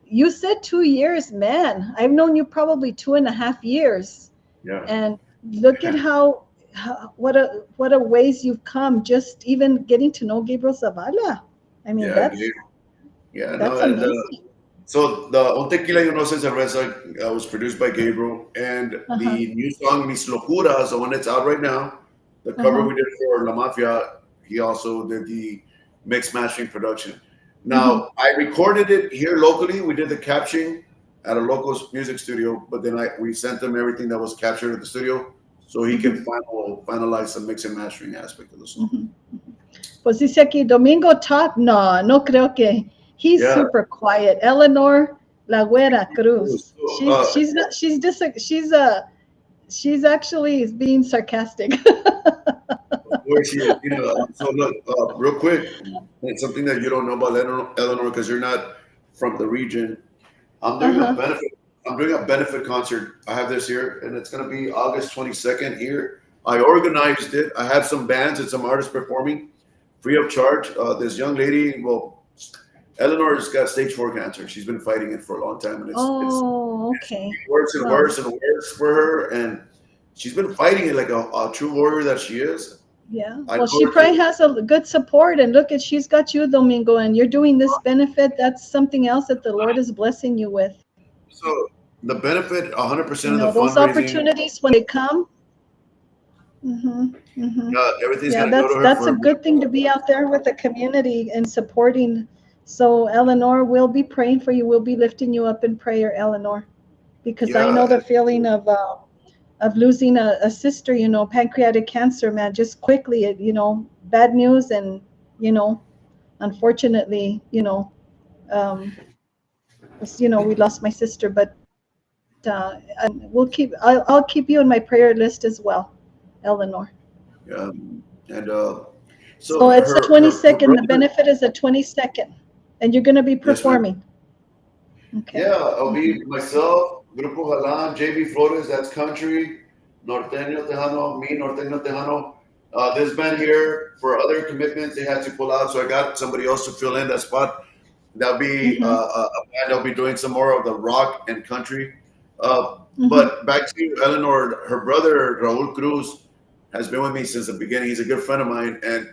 you said 2 years, man. I've known you probably 2.5 years. Yeah. And look at what a ways you've come, just even getting to know Gabriel Zavala. I mean, that's amazing. So the Un Tequila y No Se Cerveza was produced by Gabriel, and the new song Mis Locuras, the one that's out right now, the cover we did for La Mafia, he also did the mix mastering production. Now I recorded it here locally. We did the capturing at a local music studio, but then we sent him everything that was captured at the studio, so he can finalize the mix and mastering aspect of the song. Pues dice aquí, Domingo Top, no creo que. He's super quiet. Eleanor La Güera Cruz. She's actually being sarcastic. Of course she is. So look, real quick, it's something that you don't know about Eleanor because you're not from the region. I'm doing a benefit. I'm doing a benefit concert. I have this here, and it's going to be August 22nd here. I organized it. I have some bands and some artists performing free of charge. This young lady, Eleanor's got stage 4 cancer. She's been fighting it for a long time, and it's okay. Worse and worse and worse for her, and she's been fighting it like a true warrior that she is. Yeah. Well, she probably has a good support, and look she's got you, Domingo, and you're doing this benefit. That's something else that the Lord is blessing you with. So the benefit, 100% of the those fundraising, opportunities when they come. Everything's that's a good thing to be out there with the community and supporting. So Eleanor, we'll be praying for you. We'll be lifting you up in prayer, Eleanor, because I know the feeling of losing a sister, pancreatic cancer, man, just quickly, bad news. And, unfortunately, we lost my sister, but I'll keep you in my prayer list as well, Eleanor. Yeah. And so it's the 22nd. The benefit is the 22nd. And you're going to be performing. Okay. Yeah, I'll be myself, Grupo Jalan, JB Flores, that's country, Norteño Tejano, me, Norteño Tejano. This band here, for other commitments, they had to pull out, so I got somebody else to fill in that spot. That'll be Mm-hmm. a band that'll be doing some more of the rock and country. Mm-hmm. But back to Eleanor, her brother Raul Cruz has been with me since the beginning. He's a good friend of mine, and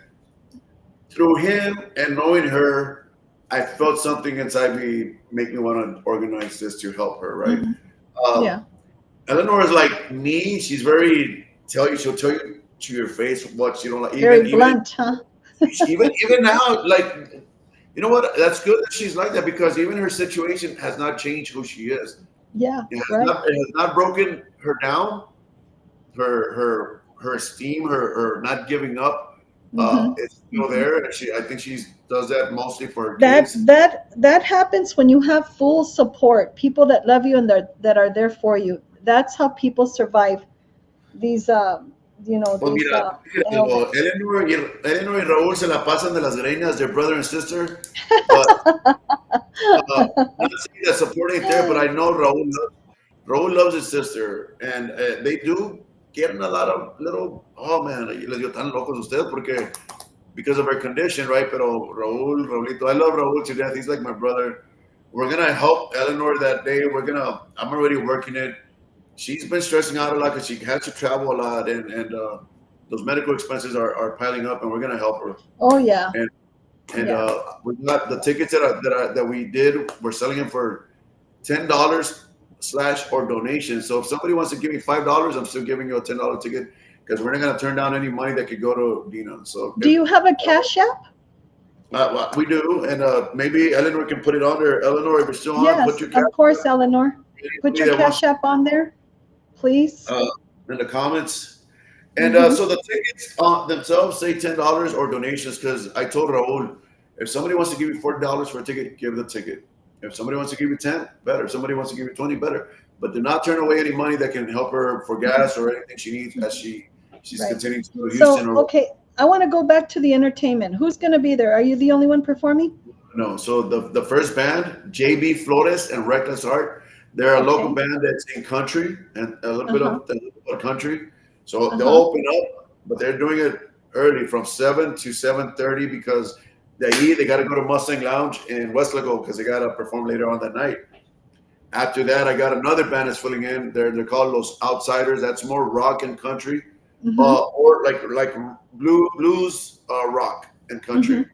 through him and knowing her, I felt something inside me make me want to organize this to help her. Right? Mm-hmm. Um, Yeah. Eleanor is like me. She's very tell you. She'll tell you to your face what she don't like. Very Even blunt, huh? even now, like you know what? That's good that she's like that because even her situation has not changed who she is. Yeah. Right. It has not broken her down. Her esteem, her not giving up, Mm-hmm. it's still Mm-hmm. there. And I think she does that mostly for her That kids. that happens when you have full support, people that love you and that are there for you. That's how people survive these Pues these mira, fíjate algo, ailments. Eleanor y Raúl se la pasan de las greñas, they're brother and sister, but not saying that supporting it there, but I know Raul loves his sister, and they do get in a lot of little. Oh man, les dio tan locos ustedes porque because of her condition, right? Pero Raulito, I love Raul to death. He's like my brother. We're gonna help Eleanor that day. I'm already working it. She's been stressing out a lot because she has to travel a lot, and those medical expenses are piling up, and we're gonna help her. Oh yeah. And and Yeah. we got the tickets that we did. We're selling them for $10 slash or donation. So if somebody wants to give me $5, I'm still giving you a $10 ticket because we're not gonna turn down any money that could go to Dina. So Do if you have a Cash App? well, we do, and maybe Eleanor can put it on there. Eleanor, if you're still on, put Yes, your cash of course, Eleanor. Put anybody your that wants Cash App on there, please. uh, in the comments. And Mm-hmm. so the tickets themselves say $10 or donations because I told Raul, if somebody wants to give you $40 for a ticket, give the ticket. If somebody wants to give you 10, better. If somebody wants to give you 20, better. But do not turn away any money that can help her for gas or anything she needs as she's Right. continuing to go to Houston So, or okay, I want to go back to the entertainment. Who's going to be there? Are you the only one performing? no. So the first band, JB Flores and Reckless Art, they're a local Okay. band that's in country and Uh-huh. a little bit of country. So they'll Uh-huh. open up, but they're doing it early from 7 to 7:30 because they got to go to Mustang Lounge in Westlaco because they got to perform later on that night. After that, I got another band that's filling in. They're called Los Outsiders. That's more rock and country, Mm-hmm. or like blues, rock and Mm-hmm. country.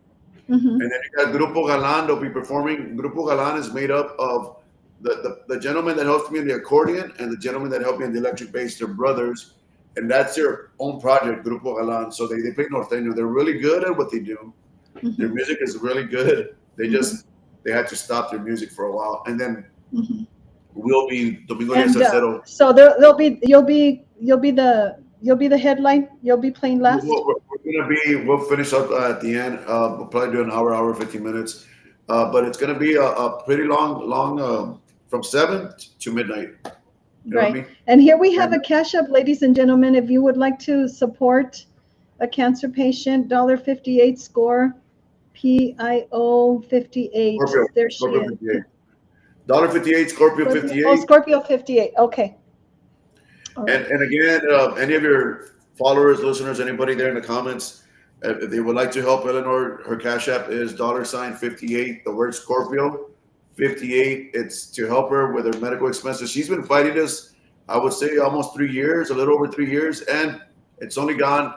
Mm-hmm. And then you got Grupo Galan. They'll be performing. Grupo Galan is made up of the gentleman that helps me in the accordion and the gentleman that helped me in the electric bass. They're brothers, and that's their own project, Grupo Galan. So they play norteño. They're really good at what they do. Their Mm-hmm. music is really good. Mm-hmm. They had to stop their music for a while, and then Mm-hmm. we'll be Domingo Elias And Tercero. so there'll be you'll be the headline. You'll be playing last. We'll finish up at the end. We'll probably do an hour, 15 minutes. But it's gonna be a pretty long from 7 to midnight. You know what I Right. mean? And here we have And a Cash App, ladies and gentlemen. If you would like to support a cancer patient, $1.58 score, PIO 58. Scorpio, There she Scorpio is. 58. $1.58, Scorpio Scorpio, oh, 58. Scorpio 58. Okay. All right. And again, any of your followers, listeners, anybody there in the comments, if they would like to help Eleanor, her Cash App is $58. The word Scorpio 58. It's to help her with her medical expenses. She's been fighting this, I would say, almost 3 years, a little over 3 years, and it's only gone.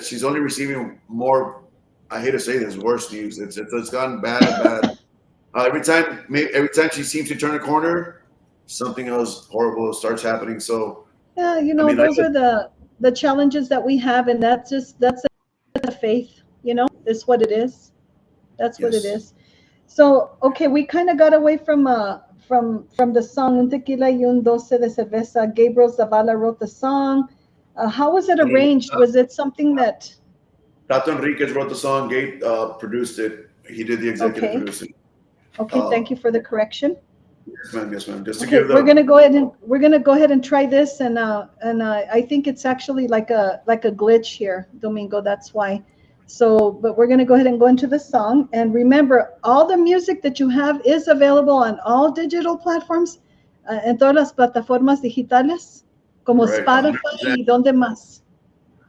She's only receiving more. I hate to say this, worse news. It's gone bad and bad. Every time she seems to turn a corner, something else horrible starts happening. So Yeah, I mean, I those are the challenges that we have, and that's the faith, is what it is. That's what it yes. is. So, okay, we kind of got away from the song Un Tequila y un Doce de Cerveza. Gabriel Zavala wrote the song. How was it arranged? Was it something that? Tato Enriquez wrote the song. Gabe produced it. He did the executive Okay. producing. Okay, thank you for the correction. Yes, ma'am. Yes, ma'am. Just to Okay, give we're gonna go ahead and try this, and I think it's actually like a glitch here, Domingo. That's why. So, but we're gonna go ahead and go into the song. And remember, all the music that you have is available on all digital platforms, en todas las plataformas digitales, como right, Spotify 100%. y donde más.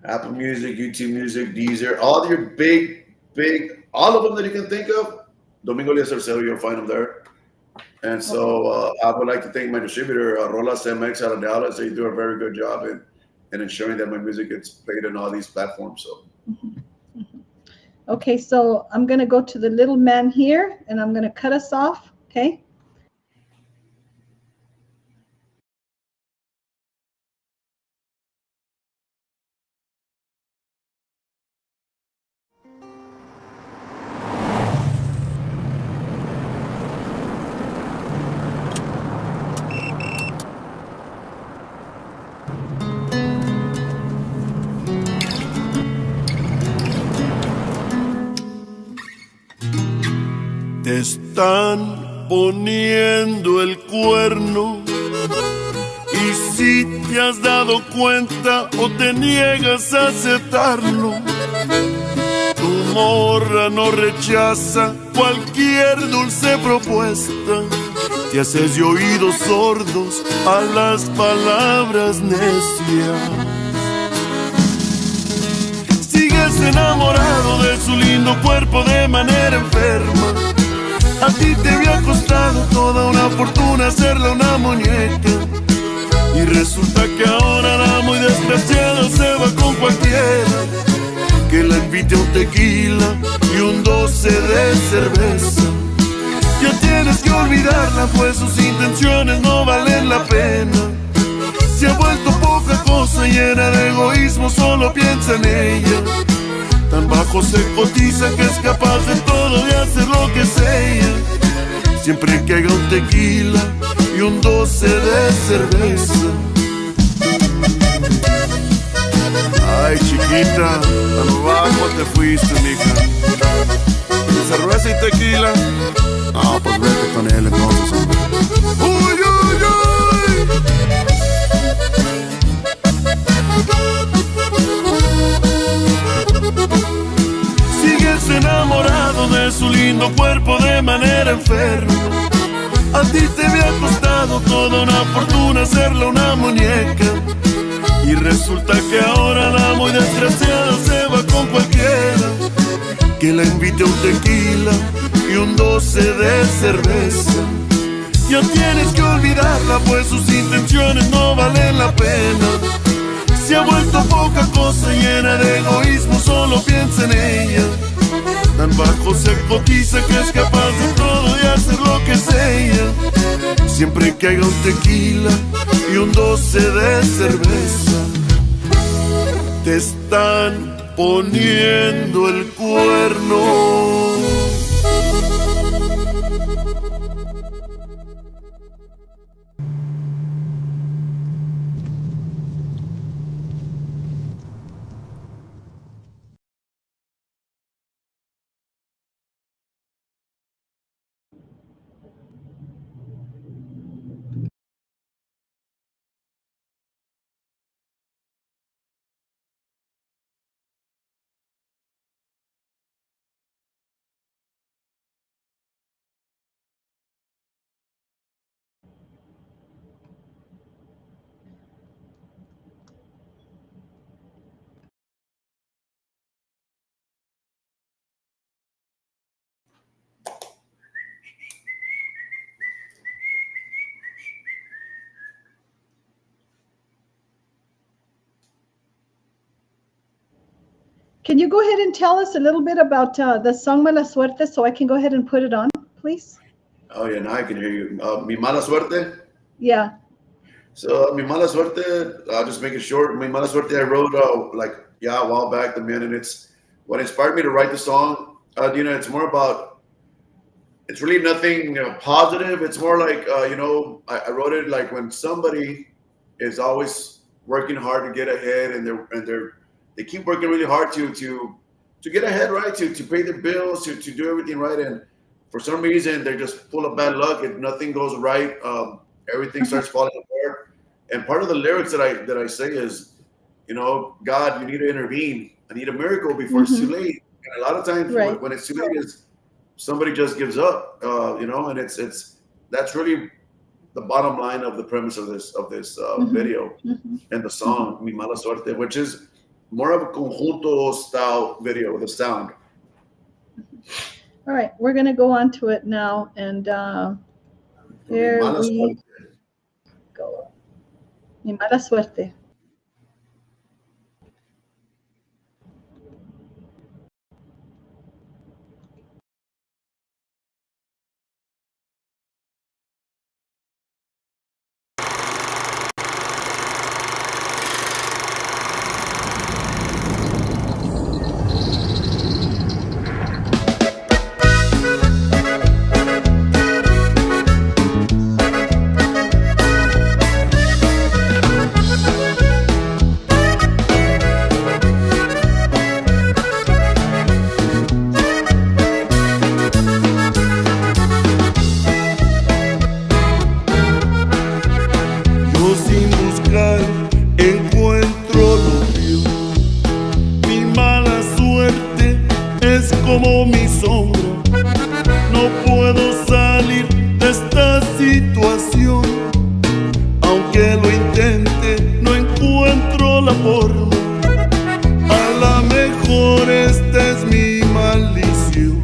Apple Music, YouTube Music, Deezer, all your big, all of them that you can think of, Domingo Elias, you'll find him there. And so I would like to thank my distributor, Rolas MX out of Dallas. They do a very good job in ensuring that my music gets played on all these platforms. So. Okay, so I'm going to go to the little man here, and I'm going to cut us off, okay? Te están poniendo el cuerno y si te has dado cuenta o te niegas a aceptarlo, tu morra no rechaza cualquier dulce propuesta. Te haces de oídos sordos a las palabras necias. Sigues enamorado de su lindo cuerpo de manera enferma. A ti te había costado toda una fortuna hacerle una muñeca. Y resulta que ahora la muy despreciada se va con cualquiera que la invite a un tequila y un 12 de cerveza. Ya tienes que olvidarla, pues sus intenciones no valen la pena. Se ha vuelto poca cosa, llena de egoísmo, solo piensa en ella. Tan bajo se cotiza que es capaz de todo y hacer lo que sea. Siempre que haga un tequila y un 12 de cerveza. Ay, chiquita, a lo bajo te fuiste, mija. ¿Cerveza y tequila? No, pues vete con él entonces, hombre. ¡Uy, uy, uy! Sigues enamorado de su lindo cuerpo de manera enferma. A ti te había costado toda una fortuna hacerle una muñeca. Y resulta que ahora la muy desgraciada se va con cualquiera que la invite a un tequila y un 12 de cerveza. Ya tienes que olvidarla, pues sus intenciones no valen la pena. Se ha vuelto poca cosa, llena de egoísmo, solo piensa en ella. Tan bajo se cotiza que es capaz de todo y hacer lo que sea. Siempre que haya un tequila y un 12 de cerveza. Te están poniendo el cuerno. Can you go ahead and tell us a little bit about the song Mala Suerte so I can go ahead and put it on, please? Oh, yeah, now I can hear you. Mi Mala Suerte? Yeah. So, Mi Mala Suerte, I'll just make it short. Mi Mala Suerte I wrote a while back, and it's what inspired me to write the song. It's more about, it's really nothing positive. It's more like, I wrote it like when somebody is always working hard to get ahead and they keep working really hard to get ahead, right? To pay their bills, to do everything right. And for some reason, they're just full of bad luck. If nothing goes right, everything starts falling apart. And part of the lyrics that I say is, God, you need to intervene. I need a miracle before it's too late. And a lot of times when it's too late, is somebody just gives up, and it's that's really the bottom line of the premise of this video and the song Mi Mala Suerte, which is more of a conjunto style video with the sound. All right, we're going to go on to it now. And here we go. Mi mala suerte. Encuentro lo mío. Mi mala suerte es como mi sombra. No puedo salir de esta situación. Aunque lo intente, no encuentro la forma. A lo mejor esta es mi maldición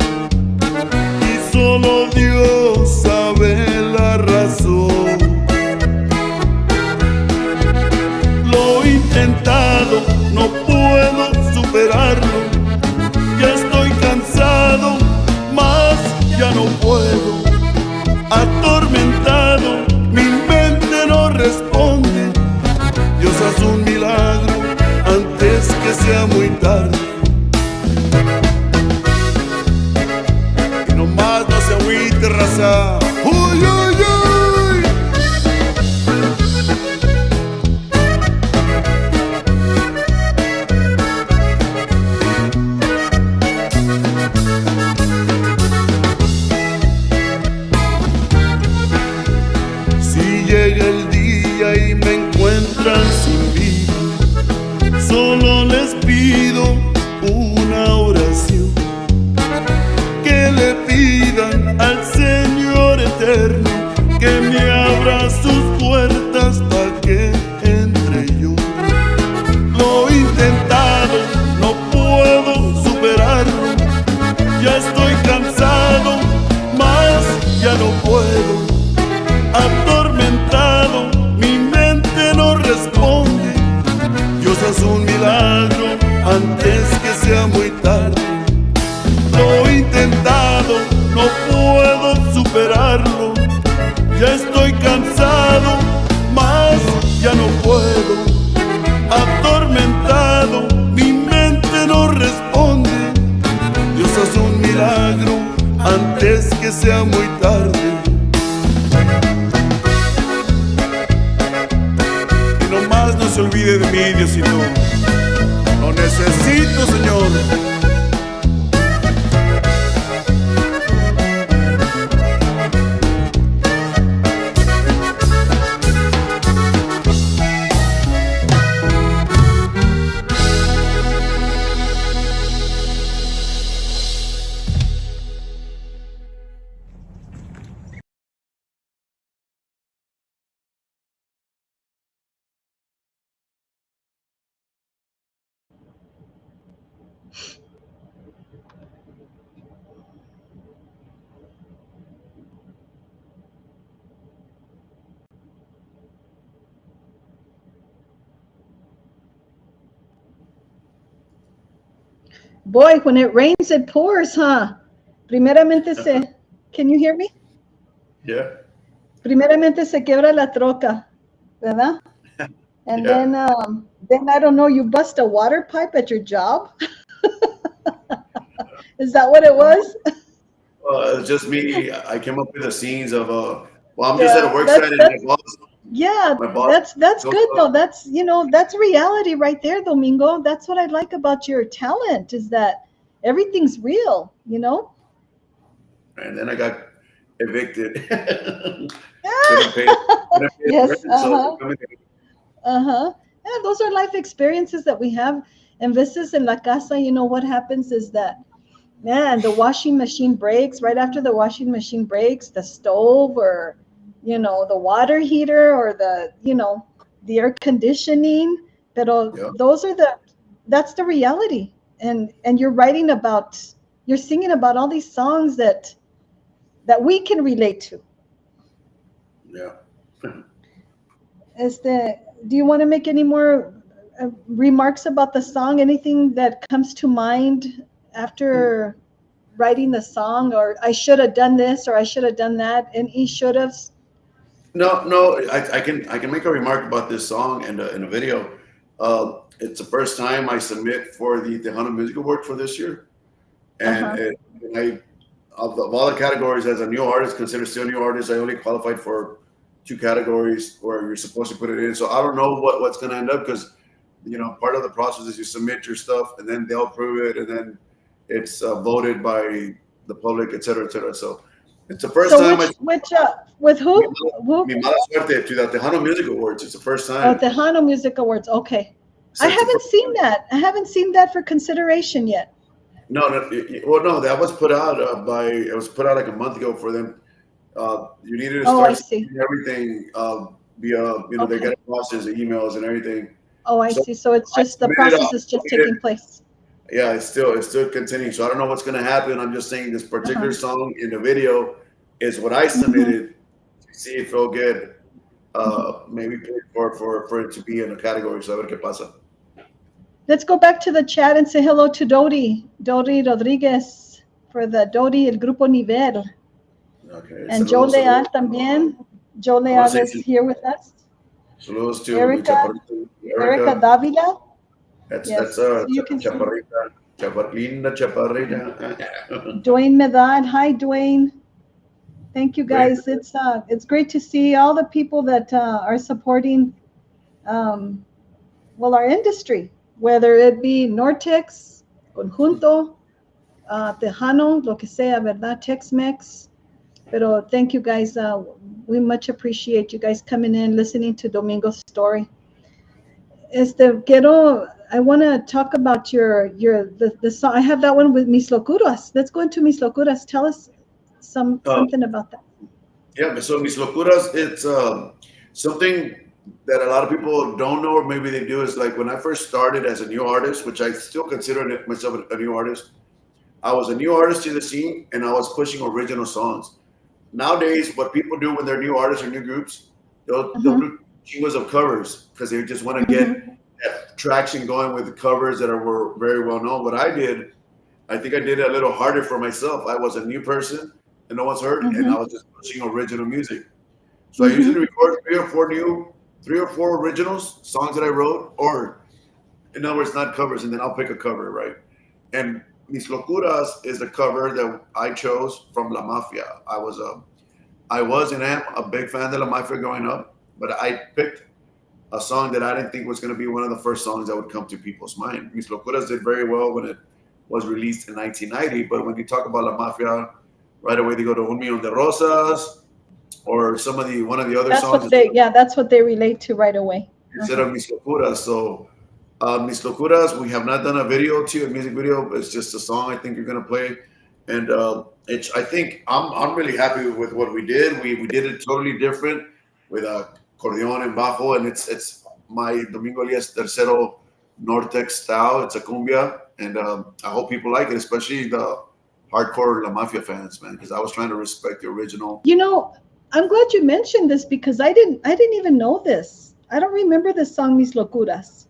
y solo Dios sabe la razón. Intentado, no puedo superarlo. Ya estoy cansado, más ya no puedo. Atormentado, mi mente no responde. Dios haz un milagro antes que sea muy tarde. Y nomás no se agüite, raza. ¡Uy, uy, uy! Llega el día y me encuentran sin vida. Solo les pido una oración, que le pidan al Señor eterno que me abra sus puertas para que entre yo. Lo he intentado, no puedo superarlo. Ya estoy cansado, más ya no puedo. Atormentado, mi mente no responde. Dios haz un milagro antes que sea muy tarde. Lo he intentado, no puedo superarlo. Ya estoy cansado, más ya no puedo. Atormentado, mi mente no responde. Dios haz un milagro antes que sea muy tarde. No se olvide de mí, Diosito. Lo necesito, Señor. Boy, when it rains, it pours, huh? Primeramente can you hear me? Yeah. Primeramente se quiebra la troca, ¿verdad? And Yeah. then I don't know, you bust a water pipe at your job? Is that what it was? It's just me. I came up with the scenes of I'm just at a work site and my boss. That's good though. That's, that's reality right there, Domingo. That's what I like about your talent, is that everything's real, And then I got evicted. Yes. Yeah, those are life experiences that we have. And this is in La Casa, what happens is that, man, the washing machine breaks. Right after the washing machine breaks, the stove or, the water heater or the air conditioning. Pero that's the reality. And you're writing about, you're singing about all these songs that we can relate to. Yeah. Do you want to make any more remarks about the song? Anything that comes to mind after writing the song, or I should have done this, or I should have done that, and he should have? No. I can make a remark about this song and in a video. It's the first time I submit for the Tejano Music Award for this year, and, Uh-huh. and I of all the categories as a new artist, considered still a new artist, I only qualified for 2 categories where you're supposed to put it in. So I don't know what's going to end up, because part of the process is you submit your stuff and then they'll approve it, and then it's voted by the public, et cetera, et cetera. So it's the first time. With who? Mi mala suerte to the Tejano Music Awards. It's the first Oh, time. Tejano Music Awards. Okay. So I it's the haven't first- seen that. I haven't seen that for consideration yet. No, well, no, that was put out it was put out like a month ago for them. You needed to Oh, I start see. sending everything via, they Okay. get process, the emails and everything. Oh, I So see. So it's I just the submitted process is just submitted- taking place. Yeah, it's still continuing. So I don't know what's going to happen. I'm just saying this particular song in the video is what I submitted to see if it'll get maybe paid for it to be in a category. So a ver qué pasa. Let's go back to the chat and say hello to Dodi Rodriguez for the Dodi El Grupo Nivel. Okay. And Joe Saludos, Leal saludos. también. Joe Leal is here with us. Saludos to Erica Davila. That's Yes, that's you can see. Linda Chaparrita. Dwayne Medad. Hi, Dwayne. Thank you, guys. It's great to see all the people that are supporting, our industry, whether it be Nortex, Conjunto, Tejano, lo que sea, ¿verdad? Tex-Mex. Pero thank you, guys. We much appreciate you guys coming in, listening to Domingo's story. I want to talk about the song. I have that one with Mis Locuras. Let's go into Mis Locuras. Tell us something about that. Yeah, so Mis Locuras, it's something that a lot of people don't know, or maybe they do, is like when I first started as a new artist, which I still consider myself a new artist. I was a new artist to the scene, and I was pushing original songs. Nowadays, what people do when they're new artists or new groups, they'll do chingos of covers because they just want to get that traction going with the covers that were very well known. What I did, I think I did it a little harder for myself. I was a new person and no one's heard, and I was just pushing original music. So I usually record three or four originals, songs that I wrote, or in other words, not covers, and then I'll pick a cover, right? And Mis Locuras is a cover that I chose from La Mafia. I was and am a big fan of La Mafia growing up, but I picked a song that I didn't think was going to be one of the first songs that would come to people's mind. Mis Locuras did very well when it was released in 1990, but when you talk about La Mafia, right away they go to Un Millón de Rosas or one of the other songs. That's what they relate to right away. Instead of Mis Locuras. So Mis Locuras, we have not done a video to a music video. It's just a song I think you're gonna play, and I think I'm really happy with what we did. We did it totally different with a acordeon and bajo, and it's my Domingo Elias Tercero Nortex style. It's a cumbia, and I hope people like it, especially the hardcore La Mafia fans, man, because I was trying to respect the original. I'm glad you mentioned this because I didn't even know this. I don't remember the song Mis Locuras.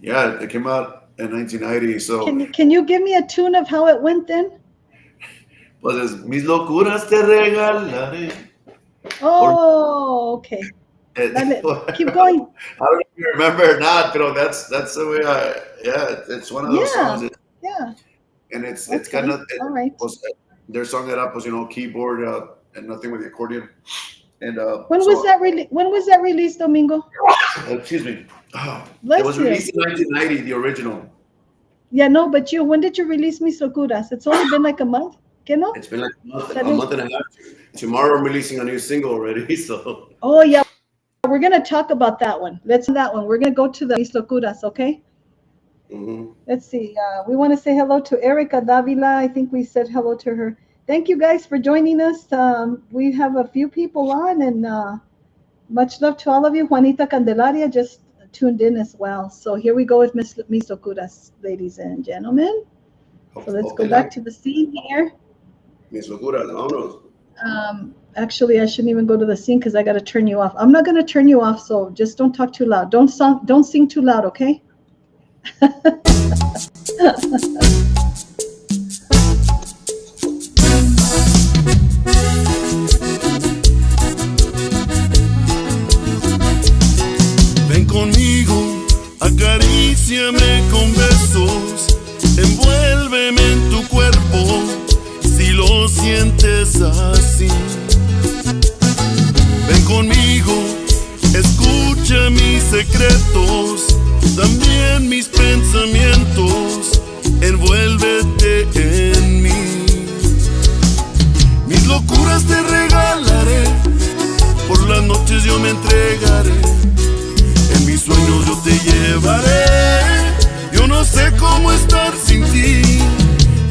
Yeah, it came out in 1990. So can you give me a tune of how it went then? Pues es Mis Locuras te regalaré. Oh, okay. Keep going. I don't know if you remember or not, but that's the way it's one of those songs. Yeah. And it's Okay. kind of all right. Their song that up was keyboard and nothing with the accordion. And when was that released, Domingo? Excuse me. Bless it was released in 1990, the original. Yeah, no, but when did you release Mis Locuras? It's only been like a month. No? It's been like a month and a half. Tomorrow I'm releasing a new single already. So. Oh yeah, we're gonna talk about that one. Let's that one. We're gonna go to the Mis Locuras, okay? Let's see. We want to say hello to Erica Davila. I think we said hello to her. Thank you guys for joining us. We have a few people on, and much love to all of you. Juanita Candelaria just tuned in as well. So here we go with Mis Locuras, ladies and gentlemen. So let's go back to the scene here. Mis locuras, vámonos. Actually, I shouldn't even go to the scene because I got to turn you off. I'm not going to turn you off, so just don't talk too loud. Don't sing too loud, okay? Ven conmigo, acaríciame con besos, envuélveme en tu cuerpo, si lo sientes así. Ven conmigo, escucha mis secretos, también mis pensamientos, envuélvete en mí. Mis locuras te regalaré, por las noches yo me entregaré, en mis sueños yo te llevaré, yo no sé cómo estar sin ti.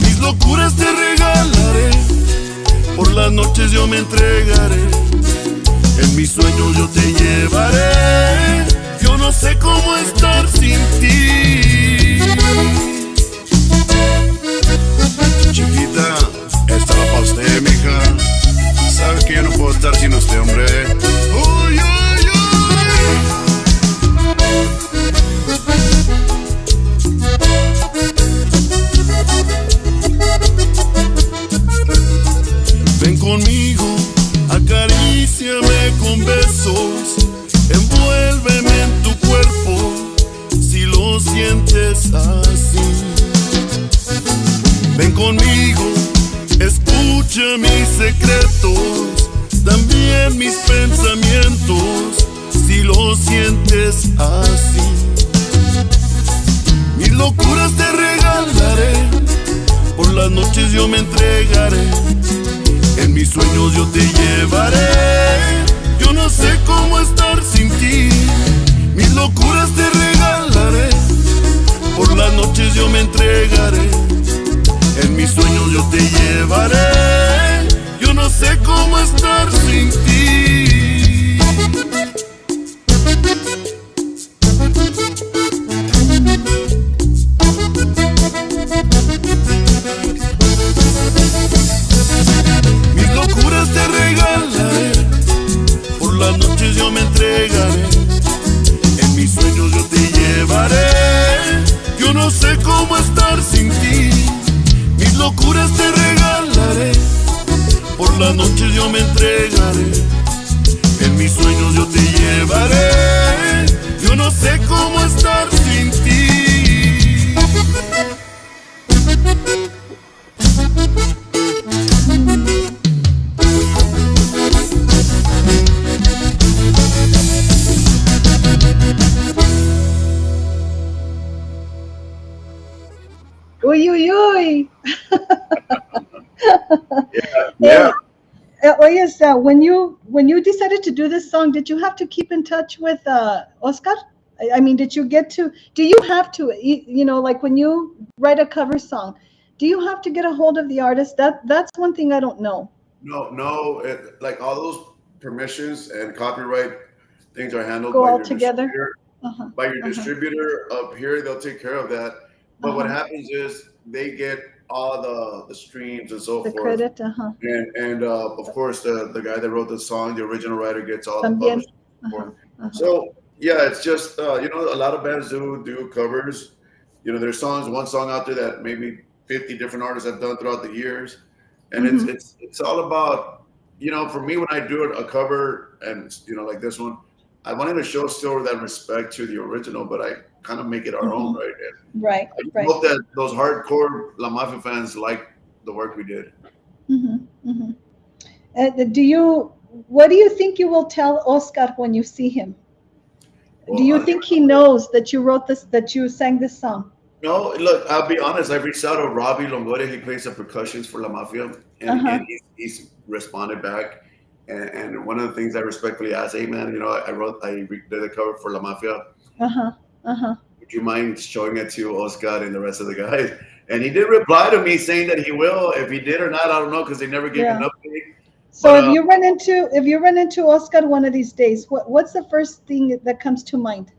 Mis locuras te regalaré, por las noches yo me entregaré, en mis sueños yo te llevaré, yo no sé cómo estar sin ti. Chiquita, esta va pa' usted, mija. Sabe que yo no puedo estar sin usted, hombre. Uy, uy, uy. Ven conmigo, acaríciame con besos, envuélveme en tu cuerpo, si lo sientes así. Ven conmigo, escucha mis secretos, también mis pensamientos, si lo sientes así. Mis locuras te regalaré, por las noches yo me entregaré, en mis sueños yo te llevaré, yo no sé cómo estar sin ti. Mis locuras te regalaré, por las noches yo me entregaré, en mis sueños yo te llevaré, yo no sé cómo estar sin ti. Mis locuras te regalaré, por las noches yo me entregaré, en mis sueños yo te llevaré, yo no sé cómo estar sin ti. Mis locuras te regalaré, por las noches yo me entregaré, en mis sueños yo te llevaré, yo no sé cómo estar sin ti. Uy, uy, uy. Yeah. Elias, when you decided to do this song, did you have to keep in touch with Oscar? I mean, did you get to? Do you have to? You know, like when you write a cover song, do you have to get a hold of the artist? That's one thing I don't know. No. Like all those permissions and copyright things are handled Go by all your together? distributor. Uh-huh. By your distributor up here, they'll take care of that. But what happens is they get all the streams and so The forth. credit, And of course the guy that wrote the song, the original writer, gets all the También. publishing. So yeah, it's just you know, a lot of bands do covers. You know, there's one song out there that maybe 50 different artists have done throughout the years, and it's all about, you know, for me when I do a cover, and you know, like this one, I wanted to show still that respect to the original, but I kind of make it our own, right? And Right. I hope that those hardcore La Mafia fans like the work we did. What do you think you will tell Oscar when you see him? Well, do you think he knows that you wrote this, that you sang this song? No, look, I'll be honest. I reached out to Robbie Longoria. He plays the percussions for La Mafia, and he's responded back. And one of the things I respectfully asked, hey man, you know, I did a cover for La Mafia. Would you mind showing it to Oscar and the rest of the guys? And he did reply to me saying that he will. If he did or not, I don't know, because they never gave me an update. So if you run into Oscar one of these days, what's the first thing that comes to mind?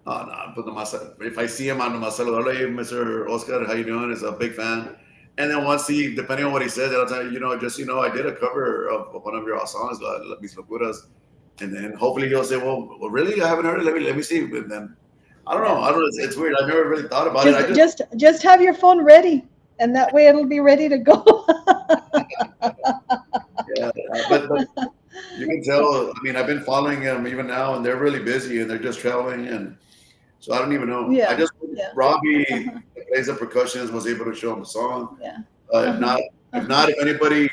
Oh no, but if I see him, I'm gonna saludarlo. Hey, Mr. Oscar, how you doing? He's a big fan. And then once he, depending on what he says, I'll tell you, just I did a cover of one of your songs, Mis Locuras. And then hopefully he'll say, well, really? I haven't heard it. Let me see. And then I don't know. Yeah. I don't know. It's weird. I've never really thought about it. Just have your phone ready, and that way it'll be ready to go. Yeah, but you can tell. I mean, I've been following them even now, and they're really busy, and they're just traveling, and so I don't even know. I Yeah, just yeah, Robbie that plays the percussions was able to show him a song. yeah. If not, if anybody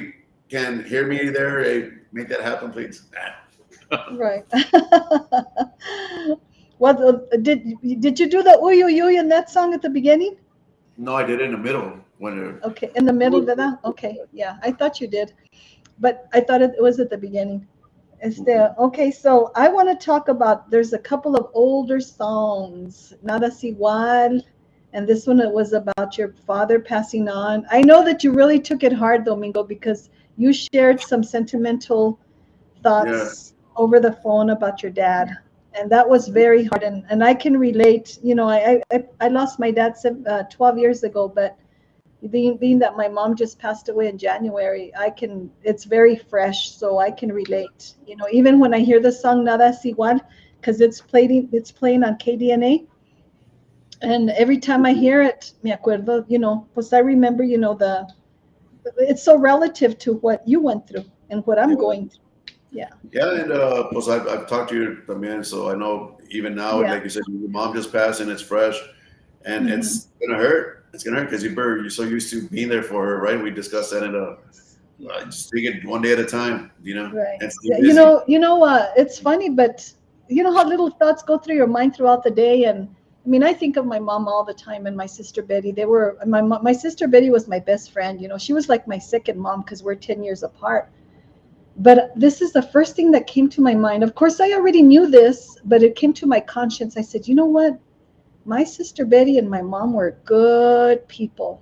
can hear me there, hey, make that happen, please. Right. What did you do the uyu uyu in that song at the beginning? No, I did it in the middle when. Okay, in the middle of that. Okay, yeah, I thought you did, but I thought it was at the beginning. Okay, so I want to talk about. There's a couple of older songs, Nadas Igual, and this one it was about your father passing on. I know that you really took it hard, Domingo, because you shared some sentimental Yeah, thoughts over the phone about your dad, and that was very hard. And I can relate. I lost my dad 12 years ago, but being that my mom just passed away in January, it's very fresh, so I can relate. Even when I hear the song Nada es igual, because it's playing on KDNA, and every time I hear it, me acuerdo, pues I remember, it's so relative to what you went through and what I'm yeah, going through. Yeah. yeah. And plus, I've talked to you también, so I know even now, Yeah. like you said, your mom just passed, and it's fresh, and Mm-hmm. it's gonna hurt. It's gonna hurt because you're so used to being there for her, right? We discussed that in just take it one day at a time, Right. and stay Yeah, busy. it's funny, but you know how little thoughts go through your mind throughout the day. And I mean, I think of my mom all the time and my sister Betty. My sister Betty was my best friend. She was like my second mom because we're 10 years apart. But this is the first thing that came to my mind. Of course, I already knew this, but it came to my conscience. I said, you know what? My sister Betty and my mom were good people.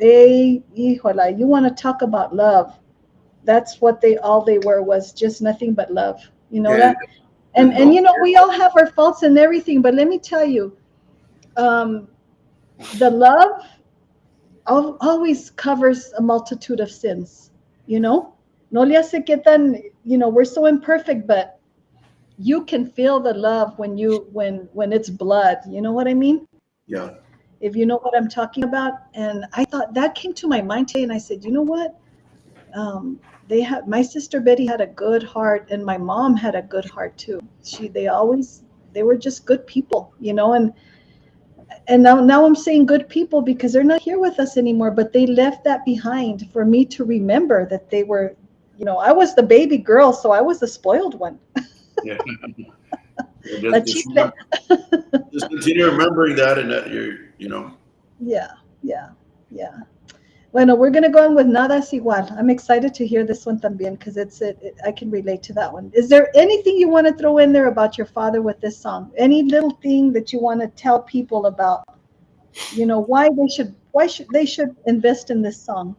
Híjola, you want to talk about love. That's what all they were, was just nothing but love. You know Yeah, that? and And don't we all have our faults and everything, but let me tell you, um, the love always covers a multitude of sins. No le hace que tan, we're so imperfect, but you can feel the love when it's blood. You know what I mean? yeah, If you know what I'm talking about. And I thought that came to my mind today, and I said, you know what? My sister Betty had a good heart, and my mom had a good heart too. They were just good people, and now I'm saying good people because they're not here with us anymore, but they left that behind for me to remember that they were, I was the baby girl, so I was the spoiled one. yeah. La Just chicle. just continue remembering that, and that you're. Yeah, yeah, yeah. Bueno, we're going to go on with Nada es Igual. I'm excited to hear this one también because I can relate to that one. Is there anything you want to throw in there about your father with this song? Any little thing that you want to tell people about, why they should invest in this song?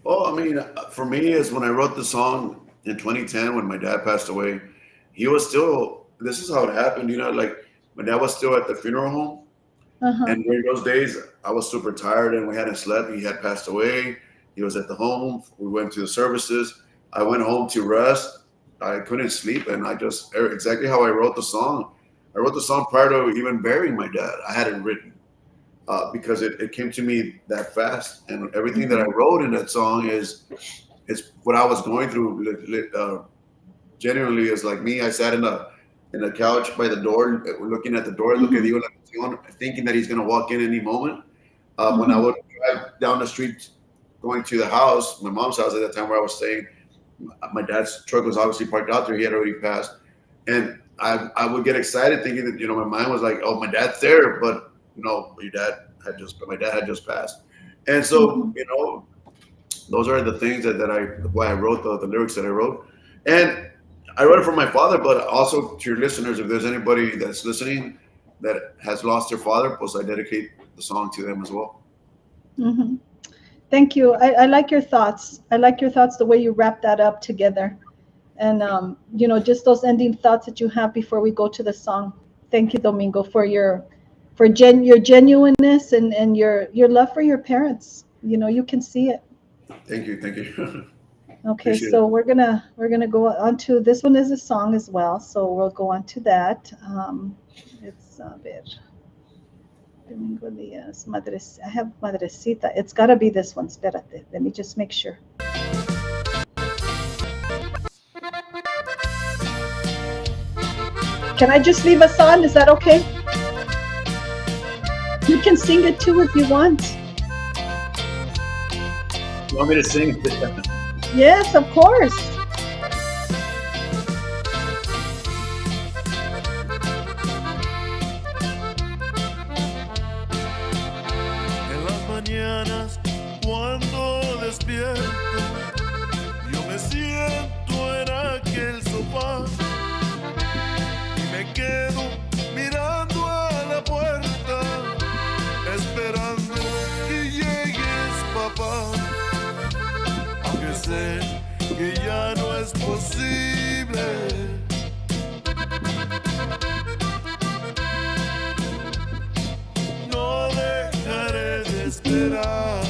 Well, I mean, for me, is when I wrote the song in 2010 when my dad passed away, he was still. This is how it happened, like my dad was still at the funeral home. Uh-huh. And during those days, I was super tired and we hadn't slept. He had passed away. He was at the home. We went to the services. I went home to rest. I couldn't sleep. And exactly how I wrote the song. I wrote the song prior to even burying my dad. I had it written because it came to me that fast. And everything that I Mm-hmm. wrote in that song is what I was going through. Genuinely, is like me. I sat in a couch by the door, looking at the door, Mm-hmm. thinking that he's going to walk in any moment. When I Mm-hmm. would drive down the street going to the house, my mom's house at that time where I was staying, my dad's truck was obviously parked out there. He had already passed. And I would get excited thinking that, my mind was like, oh, my dad's there. But no, my dad had just passed. And so, Mm-hmm. those are the things why I wrote the lyrics that I wrote. And I wrote it for my father, but also to your listeners, if there's anybody that's listening that has lost their father, pues I dedicate the song to them as well. Mm-hmm. Thank you. I like your thoughts. I like your thoughts, the way you wrap that up together. And, just those ending thoughts that you have before we go to the song. Thank you, Domingo, for your genuineness and your love for your parents. You know, you can see it. Thank you. Okay, Appreciate so it. we're gonna go on to this one is a song as well, so we'll go on to that. It's a ver, Domingo Elias, I have Madrecita. It's got to be this one. Espérate, let me just make sure. Can I just leave us on? Is that okay? You can sing it too if you want. You want me to sing? Yes, of course. En las mañanas cuando despierto, yo me siento en aquel sofá y me quedo mirando a la puerta, esperando que llegues, papá. Aunque sé que ya no es posible, no dejaré de esperar.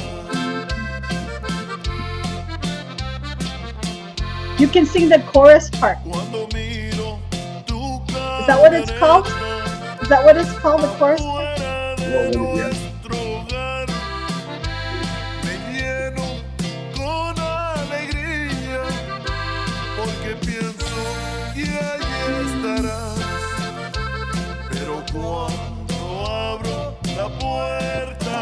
You can sing the chorus part. Cuando miro tu Is that what it's called? camioneta Is that what it's called, the chorus part? afuera de Yeah. nuestro hogar, me lleno con alegría, porque pienso que allí estarás. Pero cuando abro la puerta,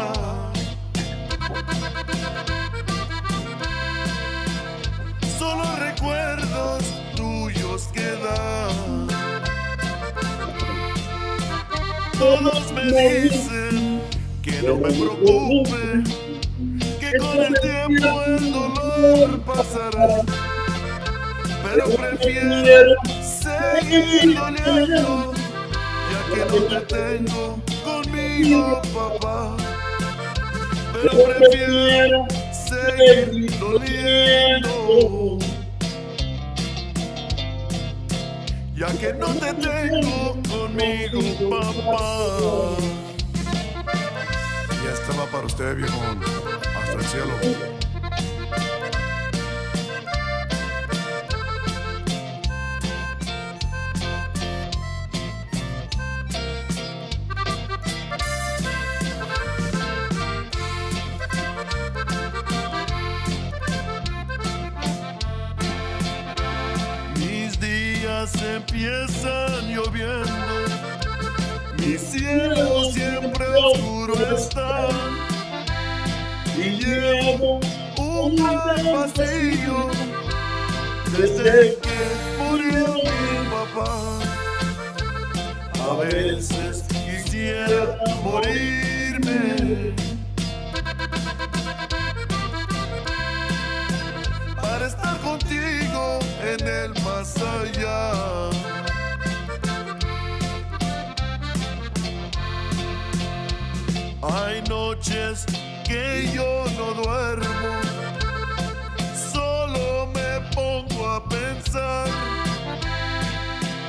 solo recuerdos tuyos quedan. Todos me dicen que no me preocupe, que con el tiempo el dolor pasará. Pero prefiero seguir doliendo, ya que no te tengo conmigo, papá. Pero prefiero seguir doliendo, ya que no te tengo conmigo, papá. Y esta va para usted, viejón, hasta el cielo. Mis días empiezan lloviendo, mi cielo siempre oscuro está, y llevo un gran vacío desde que murió mi papá. A veces quisiera morirme para estar contigo en el más allá. Hay noches que yo no duermo, solo me pongo a pensar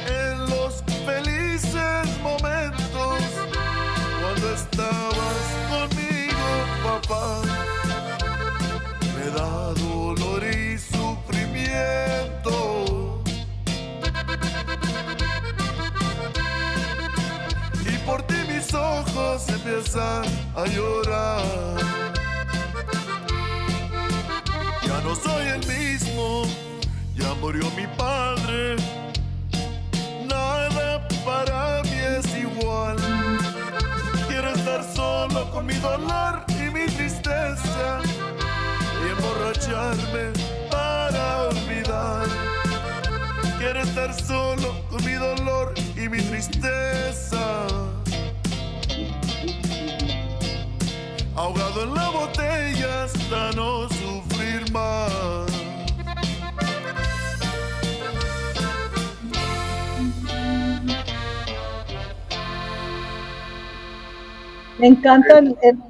en los felices momentos cuando estabas conmigo, papá. Me da dolor y sufrimiento, y por ti mis ojos empiezan a llorar. Ya no soy el mismo, ya murió mi padre, nada para mí es igual. Quiero estar solo con mi dolor y mi tristeza, y emborracharme para olvidar. Quiero estar solo con mi dolor y mi tristeza, ahogado en la botella hasta no sufrir más. Me encanta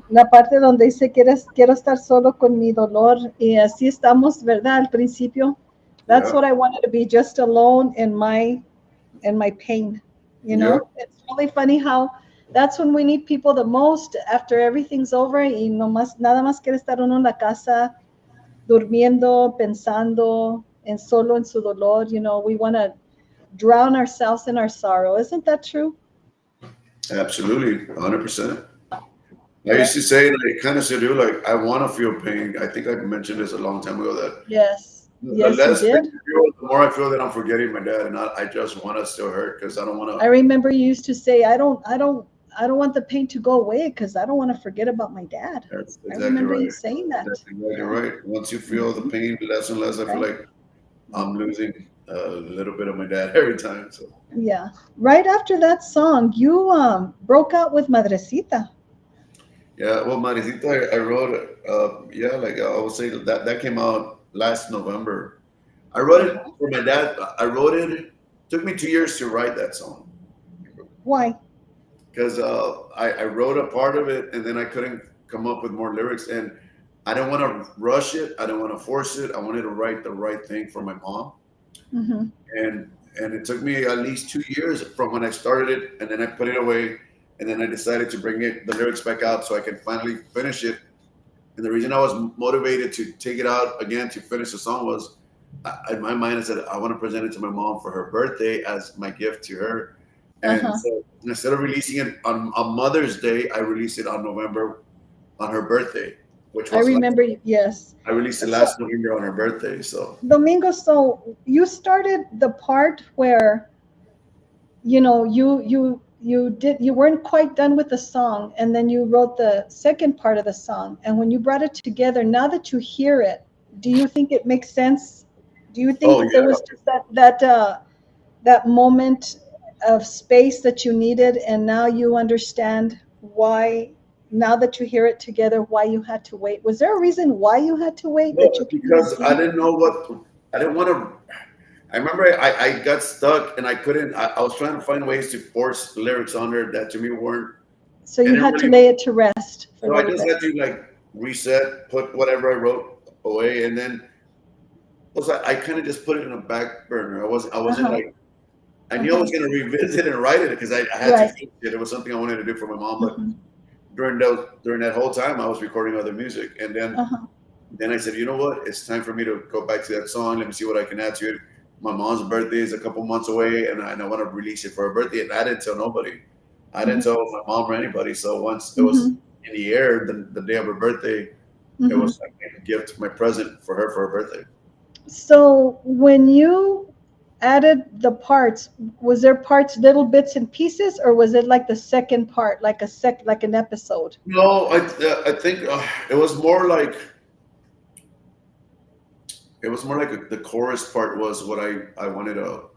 la parte donde dice quiero estar solo con mi dolor, y así estamos, ¿verdad? Al principio. That's Yeah. what I wanted to be, just alone in my pain. You know, it's really funny how that's when we need people the most after everything's over y no más, nada más quiere estar uno en la casa durmiendo, pensando, en solo en su dolor. You know, we want to drown ourselves in our sorrow. Isn't that true? Absolutely, 100%. I Yeah. used to say, like, kind of do like, I want to feel pain. I think I mentioned this a long time ago that Yes. the Yes, you less pain did. I feel, the more I feel that I'm forgetting my dad, and I just want to still hurt because I don't want I to. remember you used to say, I don't want the pain to go away because I don't want to forget about my dad. That's I exactly remember you right. saying that. That's exactly Yeah. right. Once you feel the pain less and less, I feel Right. like I'm losing a little bit of my dad every time. So Yeah. Right after that song, you broke out with Madrecita. yeah, well, Marisita, I wrote it. Yeah, like I would say that came out last November. I wrote it Uh-huh. for my dad. I wrote it. Took me 2 years to write that song Why? because I wrote a part of it and then I couldn't come up with more lyrics and I didn't want to rush it. I didn't want to force it. I wanted to write the right thing for my mom. Mm-hmm. And it took me at least 2 years from when I started it, and then I put it away, and then I decided to bring the lyrics back out so I can finally finish it. And the reason I was motivated to take it out again to finish the song was, in my mind, I said I want to present it to my mom for her birthday as my gift to her. And Uh-huh. so instead of releasing it on Mother's Day, I released it on November on her birthday, which I was last. remember, yes. I released it So, last November on her birthday. So Domingo, so you started the part where, you know, you weren't quite done with the song, and then you wrote the second part of the song. And when you brought it together, now that you hear it, do you think it makes sense? Do you think oh that there yeah. was just that moment of space that you needed, and now you understand why, now that you hear it together, why you had to wait? Was there a reason why you had to wait No, that you can because I explain? didn't know what I didn't want to. I remember I got stuck and I couldn't. I was trying to find ways to force lyrics on there that to me weren't. So It you didn't had to really. lay it to rest for a So I little just bit. had to like reset, put whatever I wrote away, and then was I kind of just put it in a back burner. I wasn't Uh-huh. like I knew I Uh-huh. was going to revisit and write it because I had to Right. finish it. It was something I wanted to do for my mom, but Mhm. during that whole time I was recording other music, and Uh-huh. then I said, you know what? It's time for me to go back to that song. Let me see what I can add to it. My mom's birthday is a couple months away, and I want to release it for her birthday. And I didn't tell nobody. I didn't Mhm. tell my mom or anybody. So once it was Mhm. in the air, the day of her birthday, it Mhm. was like a gift, my present for her birthday. So when you added the parts, was there parts, little bits and pieces, or was it like the second part, like an episode? No, I think it was more like the chorus part was what I wanted to.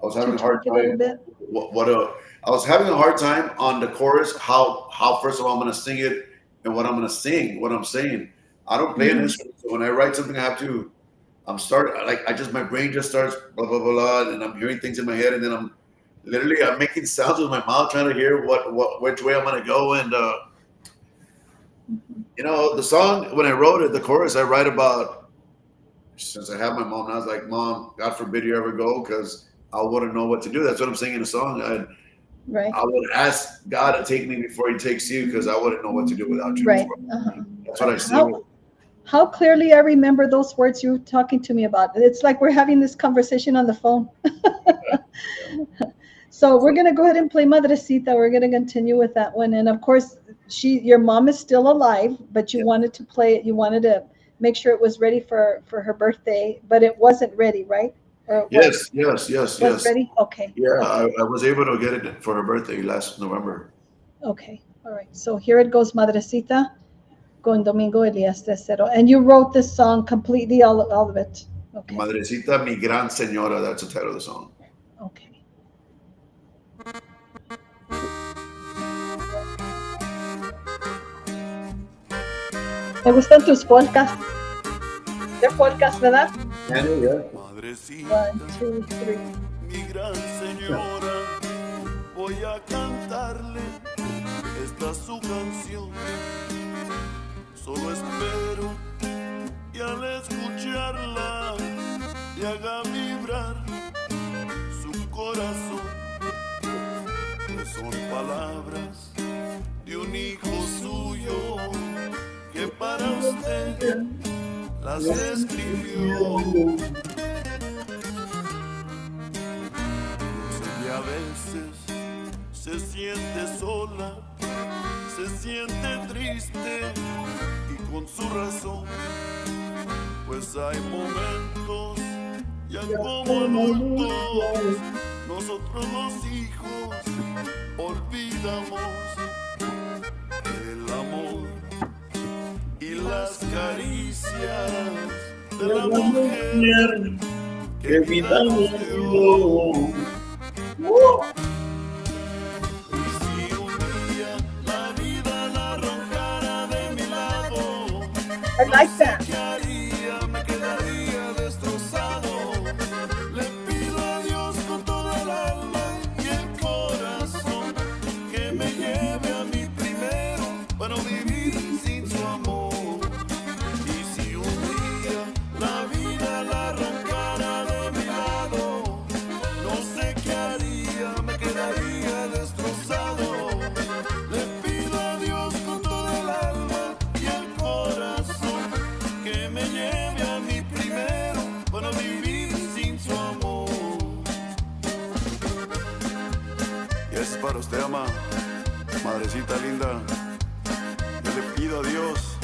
I was To having a hard tweak it a little time. bit? I was having a hard time on the chorus. How first of all I'm gonna sing it and what I'm gonna sing, what I'm saying. I don't play an Mhm. instrument, so when I write something, I have to. I just my brain just starts blah blah blah, blah and I'm hearing things in my head, and then I'm making sounds with my mouth trying to hear which way I'm gonna go, and the song when I wrote it, the chorus I write about. Since I have my mom, and I was like, Mom, God forbid you ever go, because I wouldn't know what to do. That's what I'm saying in the song. Right. I would ask God to take me before He takes you, because I wouldn't know what to do without you. Right. Uh-huh. That's what I sing. How clearly I remember those words you were talking to me about. It's like we're having this conversation on the phone. So we're gonna go ahead and play Madrecita. We're gonna continue with that one, and of course, your mom is still alive, but you Yeah. wanted to play it. You wanted to make sure it was ready for her birthday, but it wasn't ready, right? Or it Yes, yes, yes, was yes. ready. Okay, Yeah, okay, I was able to get it for her birthday last November. okay. All right. So here it goes, Madrecita, con Domingo Elias de Cero, and you wrote this song completely, all of it. Okay, Madrecita, mi gran señora. That's the title of the song. okay. Me gustan tus podcasts. They're podcasts, ¿verdad? Yeah. Madrecita, 1, 2, 3. mi gran señora, voy a cantarle esta su canción. Solo espero y al escucharla le haga vibrar su corazón. así escribió. Sé que a veces se siente sola, se siente triste y con su razón, pues hay momentos ya como adultos, nosotros los hijos olvidamos el amor y las caricias de la mujer que vida nos dio. Y si un día la vida la arrancara de mi lado, I like that. ¿qué haría? Me quedaría destrozado. Le pido a Dios con toda el alma y el corazón que me lleve a mí primero para no vivir sin su amor. Y si un día la vida la arrancara de mi lado, no sé qué haría, me quedaría destrozado. Le pido a Dios con toda el alma y el corazón que me lleve a mí primero para no vivir sin su amor. Y es para usted, ama, madrecita linda. Yo le pido a Dios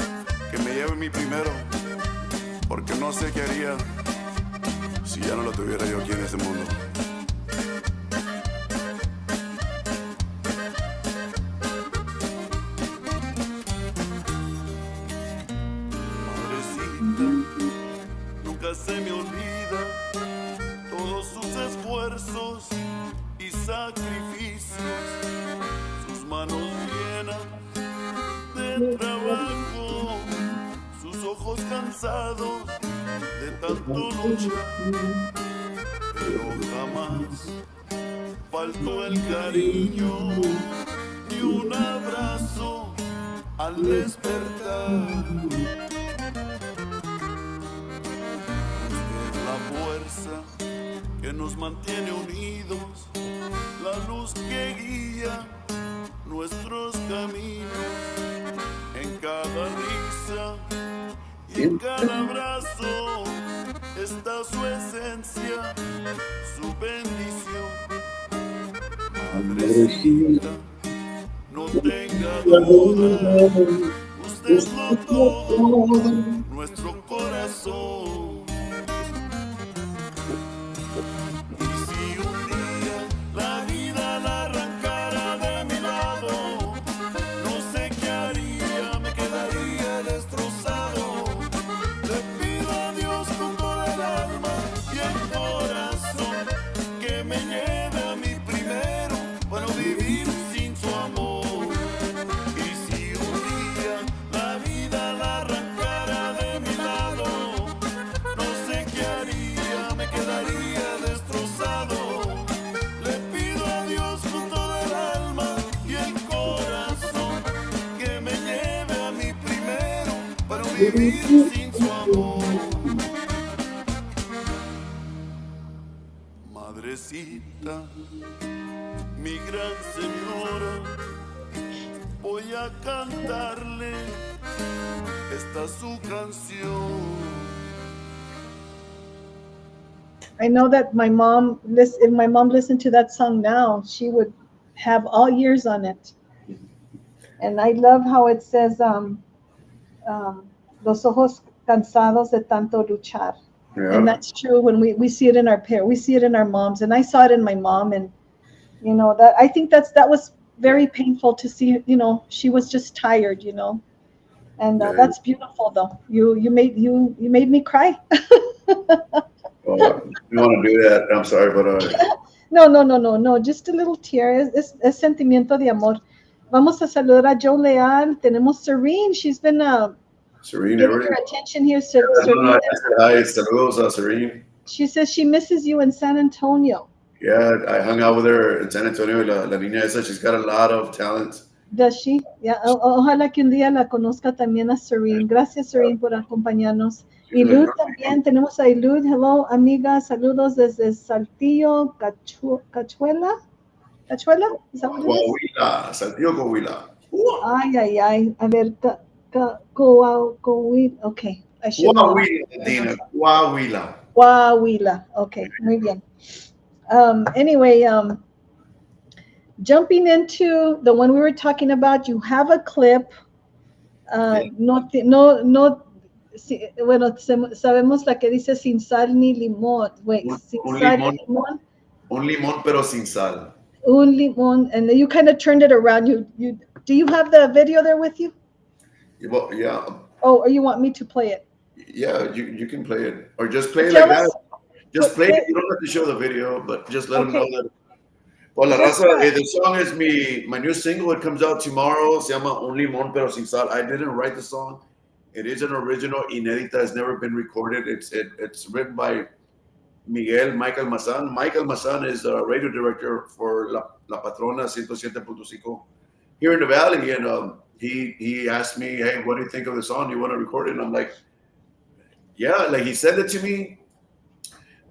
que me lleve a mí primero, porque no sé qué haría si ya no lo tuviera yo aquí en este mundo. Madrecita, nunca se me olvida todos sus esfuerzos y sacrificios, sus manos llenas de trabajo, sus ojos cansados de tanto luchar, pero jamás faltó el cariño ni un abrazo al despertar. Es la fuerza que nos mantiene unidos, la luz que guía nuestros caminos. En cada risa y en cada abrazo está su esencia, su bendición. Madrecita, no tenga duda, usted es lo todo, nuestro corazón. Y si un día la vida la arrancara de mi lado, no sé qué haría, me quedaría destrozado. Le pido a Dios con toda el alma y el corazón que me lleve a mí primero para no vivir sin su amor. Y si un día la vida la arrancara de mi lado, no sé qué haría, me quedaría destrozado. Le pido a Dios con toda el alma y el corazón que me lleve a mí primero para no vivir sin su amor. Madrecita, mi gran señora, voy a cantarle esta su canción. I know that my mom, if my mom listened to that song now, she would have all years on it. And I love how it says, los ojos cansados de tanto luchar. Yeah. And that's true when we see it in our parents, we see it in our moms, and I saw it in my mom. And you know that I think that was very painful to see. You know, she was just tired. You know, and that's beautiful though. You made me cry. Oh, you want to do that? I'm sorry, but No. Just a little tear. Es sentimiento de amor. Vamos a saludar a Joe Leal. Tenemos Serene. She's been Serene, getting everything. her attention here. I Serene. said hi, saludos, Serene. She says she misses you in San Antonio. Yeah, I hung out with her in San Antonio. La niña esa, she's got a lot of talent. Does she? Yeah. Ojalá que un día la conozca también a Serene. Gracias, Serene, por acompañarnos. Y Luz también. Tenemos a Luz. Hello, amiga. Saludos desde Saltillo, Cachuela. ¿Cachuela? ¿Es that what it is? Coahuila, Saltillo, Coahuila. Ay. A ver, Coahuila. Okay. I should know. Coahuila, Dina. Coahuila. Coahuila. Okay, muy bien. Anyway, jumping into the one we were talking about, you have a clip. Yeah. No, no, no. Bueno, sabemos la que dice sin sal ni limón. Wait, sin Un sal limón, ni limón. un limón, pero sin sal. Un limón, and then you kind of turned it around. You do you have the video there with you? Well, yeah, Oh, or you want me to play it? yeah. You can play it, or just play it like Tell that. us. Just play it. You don't have to show the video, but just let them know Okay, that. Well, la just raza, the song is my new single. It comes out tomorrow. Se llama Un Limón Pero Sin Sal. I didn't write the song. It is an original, inédita. It's never been recorded. It's written by Michael Mazan. Michael Mazan is a radio director for La Patrona 107.5 here in the Valley, and he asked me, "Hey, what do you think of the song? You want to record it?" And I'm like, "Yeah." Like he sent it to me.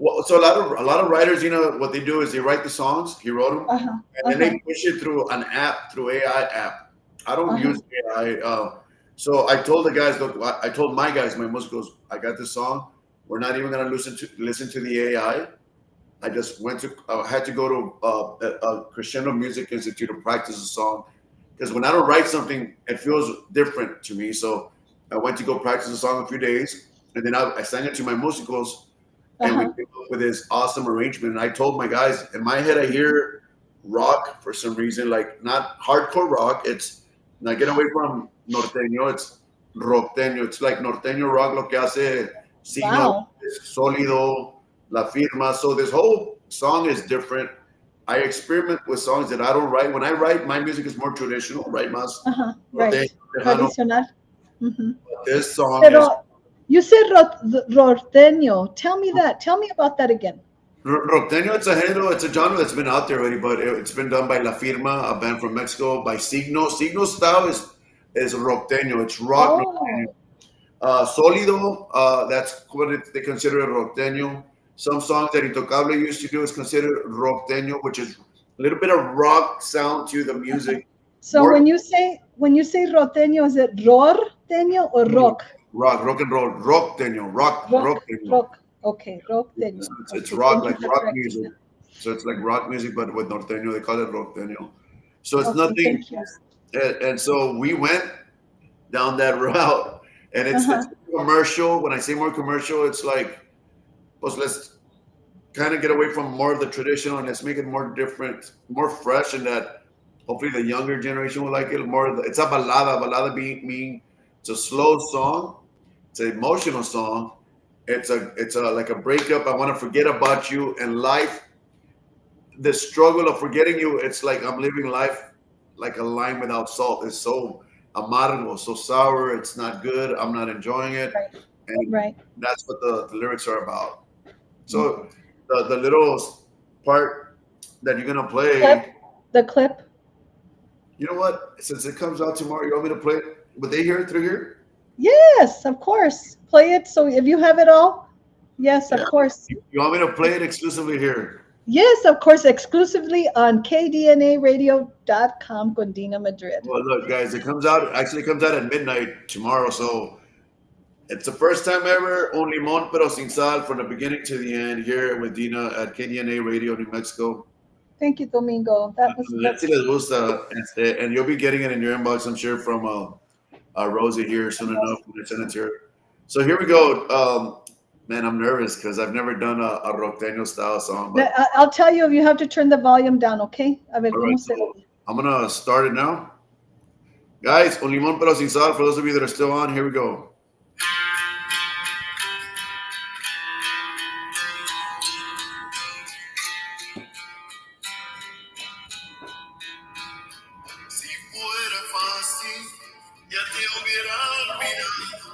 Well, so a lot of writers, what they do is they write the songs. He wrote them, uh-huh, and then uh-huh, they push it through an app, through AI app. I don't uh-huh, use AI. So I told the guys, look, I told my guys, my musicals, I got this song. We're not even gonna listen to the AI. I just had to go to a Crescendo Music Institute to practice a song because when I don't write something, it feels different to me. So I went to go practice a song a few days, and then I sang it to my musicals, and we uh-huh. came up with this awesome arrangement. And I told my guys, in my head, I hear rock for some reason, like not hardcore rock. It's not get away from norteño. It's rockteño. It's like norteño rock, lo que hace signo, Wow. sólido, la firma. So this whole song is different. I experiment with songs that I don't write. When I write, my music is more traditional, right, Mas? Uh-huh. Norteño, Right. tejano. Tradicional. Mm-hmm. This song is Pero you said norteño. Tell me that. Tell me about that again. Rockteño. It's a género, it's a genre that's been out there already, but it's been done by La Firma, a band from Mexico, by Signo. Signo style is rockteño. It's rock rockteño. Oh, Sólido, that's what they consider a rockteño. Some songs that Intocable used to do is considered rockteño, which is a little bit of rock sound to the music. so More when you say roteño, is it rorteño or rock? rock and roll, rockteño, Rock, rockteño. rock. Okay, rockteño. It's Okay, rock, thank you like for rock correcting music. that. So it's like rock music, but with norteño, they call it rockteño. So it's Okay, nothing. thank you. And so we went down that route, and Uh-huh. it's commercial. When I say more commercial, it's like, well, let's kind of get away from more of the traditional and let's make it more different, more fresh, and that hopefully the younger generation will like it more. It's a balada. Balada mean it's a slow song. It's an emotional song. It's a like a breakup. I want to forget about you and life. The struggle of forgetting you. It's like I'm living life like a lime without salt. It's so amargo, so sour. It's not good. I'm not enjoying it, Right, and right. that's what the lyrics are about. Okay. So the little part that you're gonna Clip. play, The clip. you know what? Since it comes out tomorrow, you want me to play it? Would they hear it through here? Yes, of course. Play it. So if you have it all, yes, of Yeah. course. You want me to play it exclusively here? Yes, of course, exclusively on kdnaradio.com, Gondina Madrid. Well, look, guys, actually comes out at midnight tomorrow. So it's the first time ever, un limón pero sin sal, from the beginning to the end here with Dina at KDNA Radio, New Mexico. Thank you, Domingo. That was Let's see les gusta, and you'll be getting it in your inbox, I'm sure, from Rosie here soon enough when I send it to her. So here we go. Man, I'm nervous because I've never done a rockteño style song. But I'll tell you if you have to turn the volume down, okay? A ver, all right, ¿cómo se so oye? I'm gonna start it now, guys. Un limón pero sin sal. For those of you that are still on, here we go. Si fuera fácil, ya te hubiera olvidado,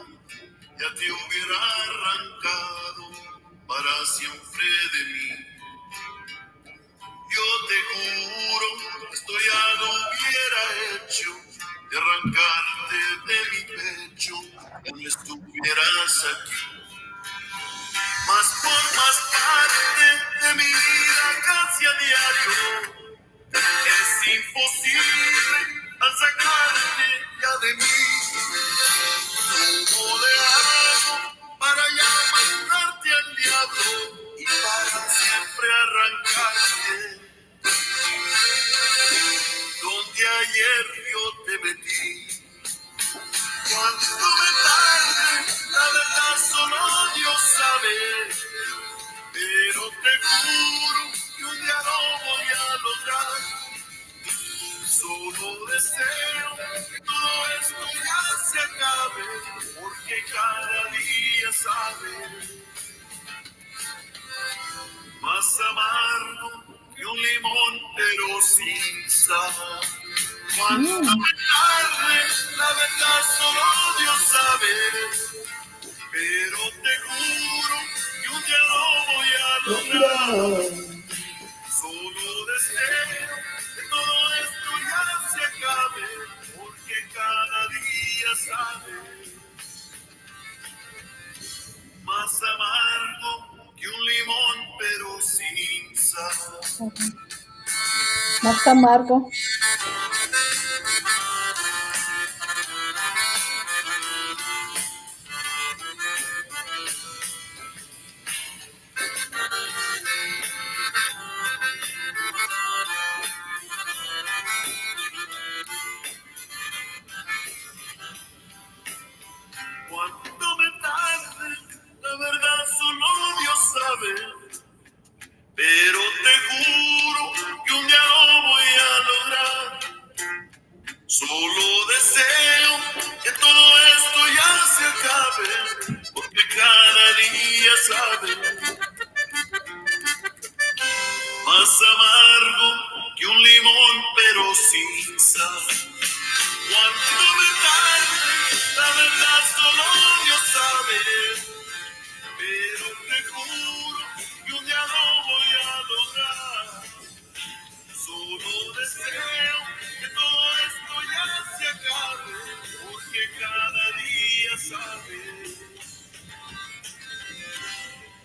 ya te hubiera arrancado para siempre de mí. Yo te juro, esto ya lo hubiera hecho, de arrancarte de mi pecho, cuando estuvieras aquí. Mas formas parte de mi vida casi a diario. Es imposible al sacarte ya de mí. ¿Cómo le hago para ya mandarte al diablo y para siempre arrancarte? Donde ayer yo te metí. Cuando me tarde, la verdad solo Dios sabe. Pero te juro que un día lo voy a lograr. Solo deseo que todo esto ya se acabe, porque cada día sabe más amargo que un limón, pero sin sal. Cuando me tarde, la verdad solo Dios sabe. Pero te juro que un día lo voy a lograr. Solo deseo que todo esto ya se acabe, porque cada día sabe más amargo que un limón, pero sin sal. Más amargo. Cuando me tarde, la verdad solo Dios sabe. Pero te juro que un día lo voy a lograr. Solo deseo que todo esto ya se acabe, porque cada día sabe más amargo que un limón, pero sin sal. Cuando me tarde, la verdad solo Dios sabe. Pero te juro que un día lo voy a lograr. Solo deseo que todo esto ya se acabe, porque cada día sabe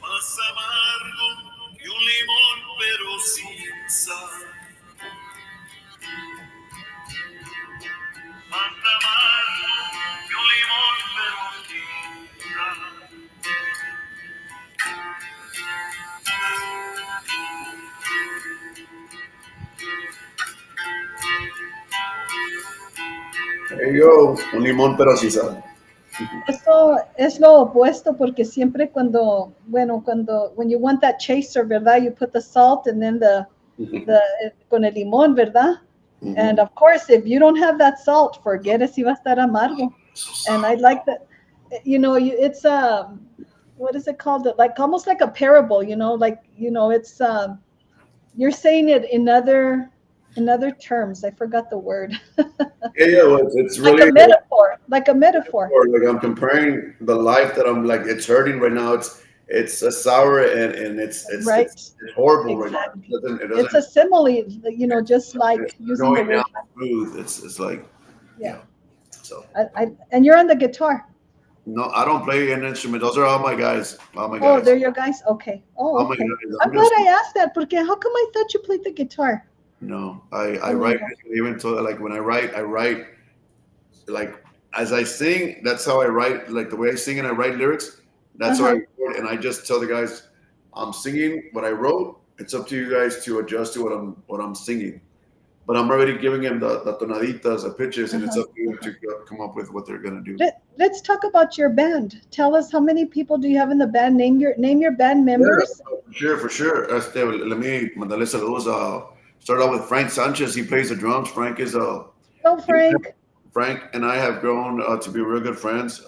más amargo que un limón, pero sin sal. Más amargo que un limón, pero sin sal. There you go, un limón pero sin sal. Eso es lo opuesto porque siempre when you want that chaser, ¿verdad? You put the salt and then con el limón, ¿verdad? And of course, if you don't have that salt, forget it, si va a estar amargo. And I like that, it's what is it called? Like almost like a parable, it's you're saying it in other terms. I forgot the word. Well, it's really like a metaphor. Like I'm comparing the life that I'm like, it's hurting right now. It's a sour and it's right. It's horrible Exactly. right now. It doesn't, it's a simile, just like using the word. Smooth. It's like, yeah. So. And you're on the guitar. No, I don't play an instrument. Those are all my guys. Oh, they're your guys? Okay. Oh, okay. I'm glad I asked that, porque how come I thought you played the guitar? No, I write, even to like when I write like as I sing, that's how I write, like the way I sing and I write lyrics, that's how I record, and I just tell the guys, I'm singing what I wrote. It's up to you guys to adjust to what I'm singing. But I'm already giving them the tonaditas, the pitches, and it's up to them to come up with what they're gonna do. Let's talk about your band. Tell us, how many people do you have in the band? Name your band members. Yeah, for sure. Let me mandarle saludos. Start out with Frank Sanchez. He plays the drums. Frank is Frank. Frank and I have grown to be real good friends.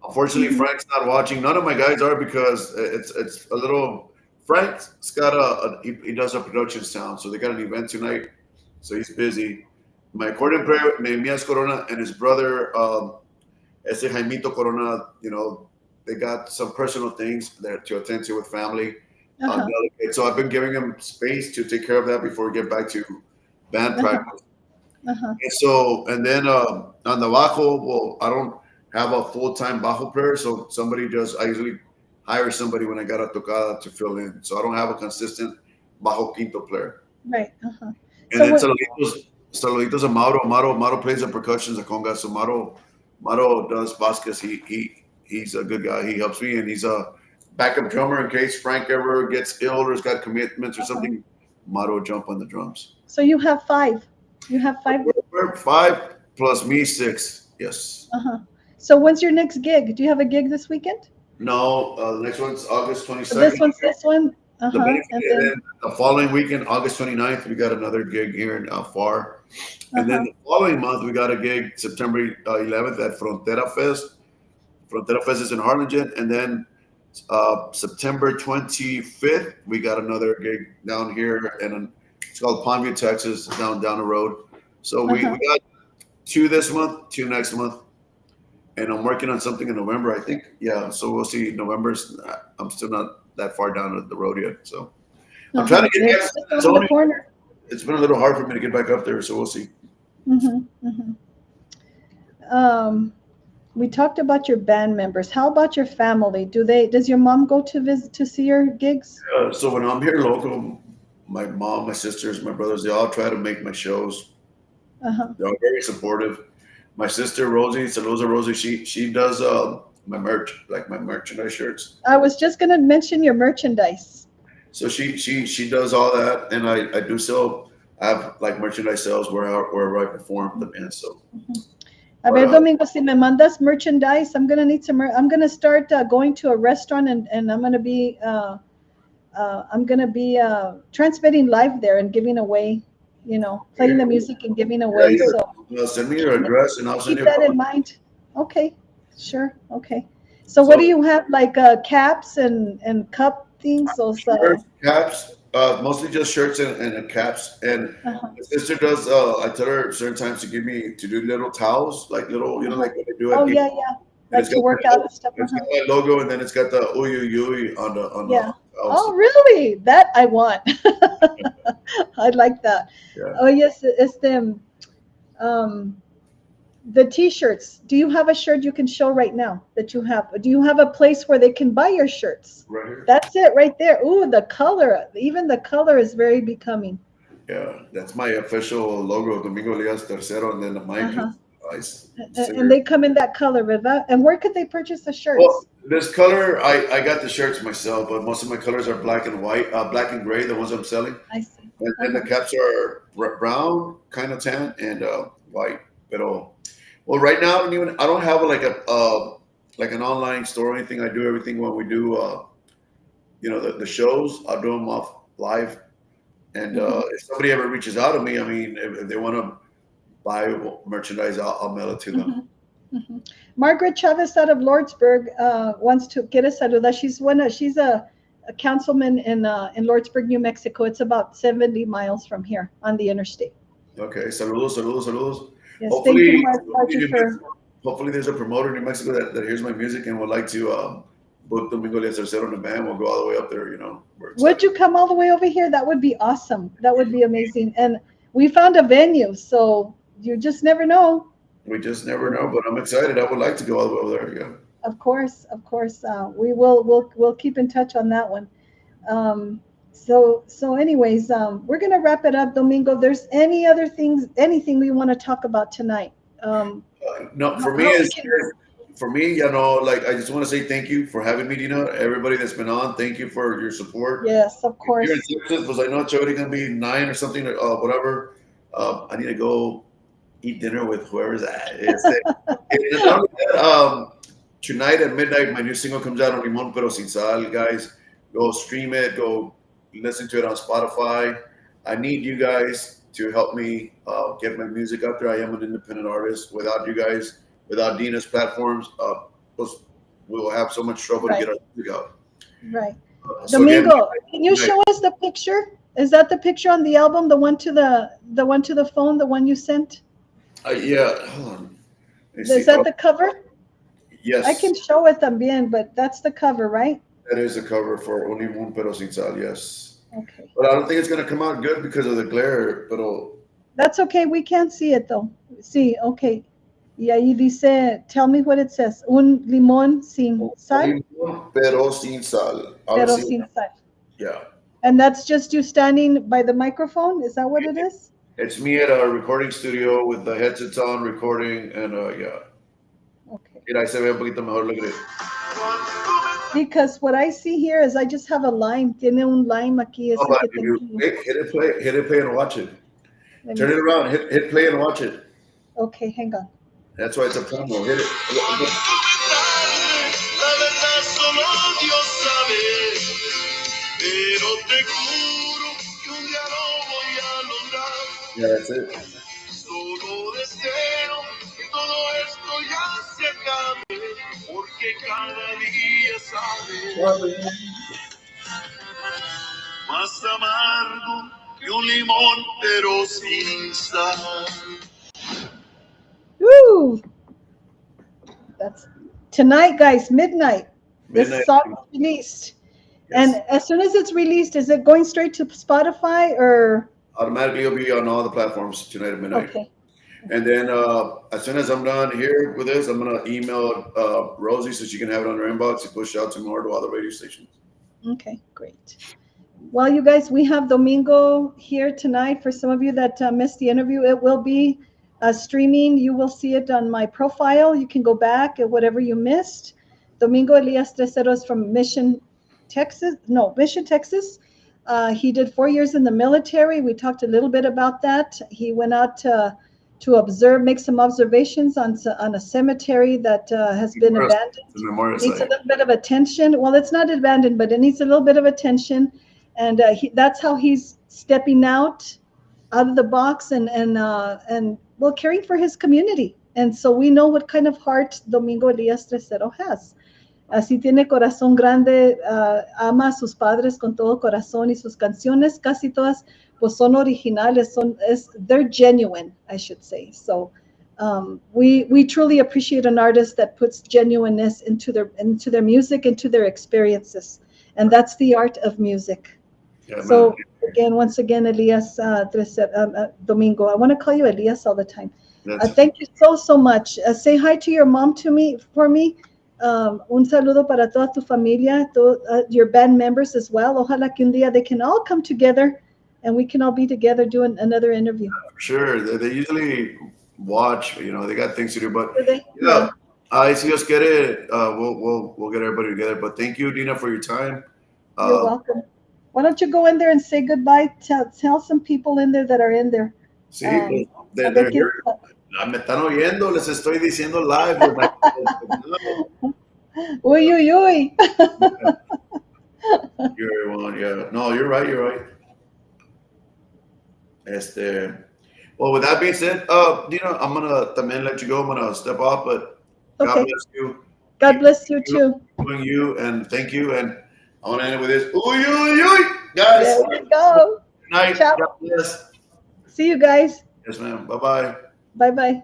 Unfortunately, Frank's not watching. None of my guys are, because it's a little. Frank's got he does a production sound, so they got an event tonight, so he's busy. My accordion player, Nehemias Corona, and his brother, Ese Jaimito Corona, they got some personal things there to attend to with family. So I've been giving him space to take care of that before we get back to band practice. And then on the bajo, well, I don't have a full-time bajo player, so I usually hire somebody when I got a tocada to fill in. So I don't have a consistent bajo quinto player. Right. And then Saluditos a Mauro. Mauro plays the percussions, the conga. So Mauro does Vasquez. He's a good guy. He helps me, and he's a backup drummer in case Frank ever gets ill or has got commitments or something. Mauro jump on the drums. So you have five. You have five. We're five plus me, six. Yes. So when's your next gig? Do you have a gig this weekend? No, the next one's August 22nd. So this one's this one. And then the following weekend, August 29th, we got another gig here in Far. And then the following month, we got a gig September 11th at Frontera Fest. Frontera Fest is in Harlingen. And then September 25th, we got another gig down here. And it's called Palmview, Texas, down the road. So we got 2 this month, 2 next month. And I'm working on something in November, I think. Yeah, so we'll see. November's, I'm still not that far down the road yet. So I'm trying to get back. It's been a little hard for me to get back up there, so we'll see. We talked about your band members. How about your family? Does your mom go to visit to see your gigs? So when I'm here local, my mom, my sisters, my brothers, they all try to make my shows. They're all very supportive. My sister Rosie, saludos a Rosie, she does my merch, like my merchandise shirts. I was just gonna mention your merchandise. So she does all that, and I do sell. I have like merchandise sales wherever I perform the band. So. A ver, Domingo, si me mandas merchandise, I'm gonna need some. I'm gonna start going to a restaurant, and I'm gonna be transmitting live there and giving away. Playing the music and giving away. So send me your address and I'll send you. Keep that in mind. Okay, sure. Okay. So what do you have, like caps and cup things? Those caps, mostly just shirts and caps. And my sister does. I tell her certain times to do little towels, like little, like what they do. Oh yeah. Like to work out and stuff. It's got that logo, and then it's got the uyuyuy on the. Oh, really? That I want. I like that. Yeah. Oh, yes. It's them. The T-shirts. Do you have a shirt you can show right now that you have? Do you have a place where they can buy your shirts? Right here. That's it right there. Ooh, the color. Even the color is very becoming. Yeah, that's my official logo, Domingo Elias Tercero, and then the mic. And they come in that color, ¿verdad? And where could they purchase the shirts? Well, this color, I got the shirts myself, but most of my colors are black and white, black and gray, the ones I'm selling. I see. And then the caps are brown, kind of tan, and white. Pero, well, right now, I don't have like an online store or anything. I do everything when we do, the shows. I'll do them off live. And if somebody ever reaches out to me, if they want to buy merchandise, I'll mail it to them. Margaret Chavez out of Lordsburg wants to get a saluda. She's a councilman in Lordsburg, New Mexico. It's about 70 miles from here on the interstate. Okay, saludos. Yes, thank you, hopefully there's a promoter in New Mexico that hears my music and would like to book Domingo Elias Tercero in a band. We'll go all the way up there, Would you come all the way over here? That would be awesome. That would be amazing. And we found a venue, so you just never know. We just never know, but I'm excited. I would like to go all the way over there. Yeah. Of course. We'll keep in touch on that one. So anyways, we're gonna wrap it up, Domingo. There's anything we want to talk about tonight? No, for me, I just want to say thank you for having me, Dina. Everybody that's been on, thank you for your support. Yes, of course. Here in Texas, because I know it's already gonna be 9 or something, whatever. I need to go eat dinner with whoever's at. Tonight at midnight, my new single comes out on Limón Pero Sin Sal. Guys, go stream it. Go listen to it on Spotify. I need you guys to help me get my music out there. I am an independent artist. Without you guys, without Dina's platforms, we'll have so much trouble to get our music out. Right. Domingo, can you show us the picture? Is that the picture on the album? The one to the phone, the one you sent? Yeah. Hold on. Is that the cover? Yes. I can show it también, but that's the cover, right? That is the cover for Un Limón Pero Sin Sal, yes. Okay. But I don't think it's going to come out good because of the glare, That's okay. We can't see it, though. See, okay. Y ahí dice, tell me what it says. Un limón sin sal. Un limón pero sin sal. Pero sin sal. Yeah. And that's just you standing by the microphone? Is that what it is? It's me at a recording studio with the headsets on, recording, and yeah. Okay. Mira, ahí se ve un poquito mejor, look at it. Because what I see here is I just have a line. Tiene un line aquí. Oh, but if you hit it, play, and watch it. Turn it around, hit play and watch it. Okay, hang on. That's why it's a promo. Hit it. Yeah, that's it. Más amargo que un limón, pero sin sal. Woo! That's tonight, guys, midnight. This song is released. Yes. And as soon as it's released, is it going straight to Spotify or? Automatically, it'll be on all the platforms tonight at midnight. Okay. And then as soon as I'm done here with this, I'm going to email Rosie so she can have it on her inbox and push out to more to all the radio stations. Okay, great. Well, you guys, we have Domingo here tonight. For some of you that missed the interview, it will be streaming. You will see it on my profile. You can go back at whatever you missed. Domingo Elias Tresero is from Mission, Texas. He did 4 years in the military. We talked a little bit about that. He went out to observe, make some observations on a cemetery that has been abandoned. Needs a little bit of attention. Well, it's not abandoned, but it needs a little bit of attention. And that's how he's stepping out of the box and well, caring for his community. And so we know what kind of heart Domingo Elias Tresero has. Así tiene corazón grande, ama a sus padres con todo corazón y sus canciones casi todas pues son originales, they're genuine, I should say. So we truly appreciate an artist that puts genuineness into their music, into their experiences. And that's the art of music. Yeah, so once again, Elias Domingo, I want to call you Elias all the time. Thank you so much. Say hi to your mom for me. Un saludo para toda tu familia, your band members as well. Ojalá que un día they can all come together and we can all be together doing another interview. For sure. They usually watch, they got things to do, but yeah. Si Dios quiere, we'll get everybody together. But thank you, Dina, for your time. You're welcome. Why don't you go in there and say goodbye? Tell some people in there that are in there. Sí, they're here. Me están oyendo, les estoy diciendo live. Uy, uy, uy. You're one, yeah. No, you're right. Well, with that being said, Dina, I'm gonna también let you go. I'm gonna step off, but God bless you. God bless you too. Doing you, and thank you. And I want to end it with this. Uy, uy, uy, guys. There we go. Good night. Ciao. God bless. See you guys. Yes, ma'am. Bye-bye. Bye-bye.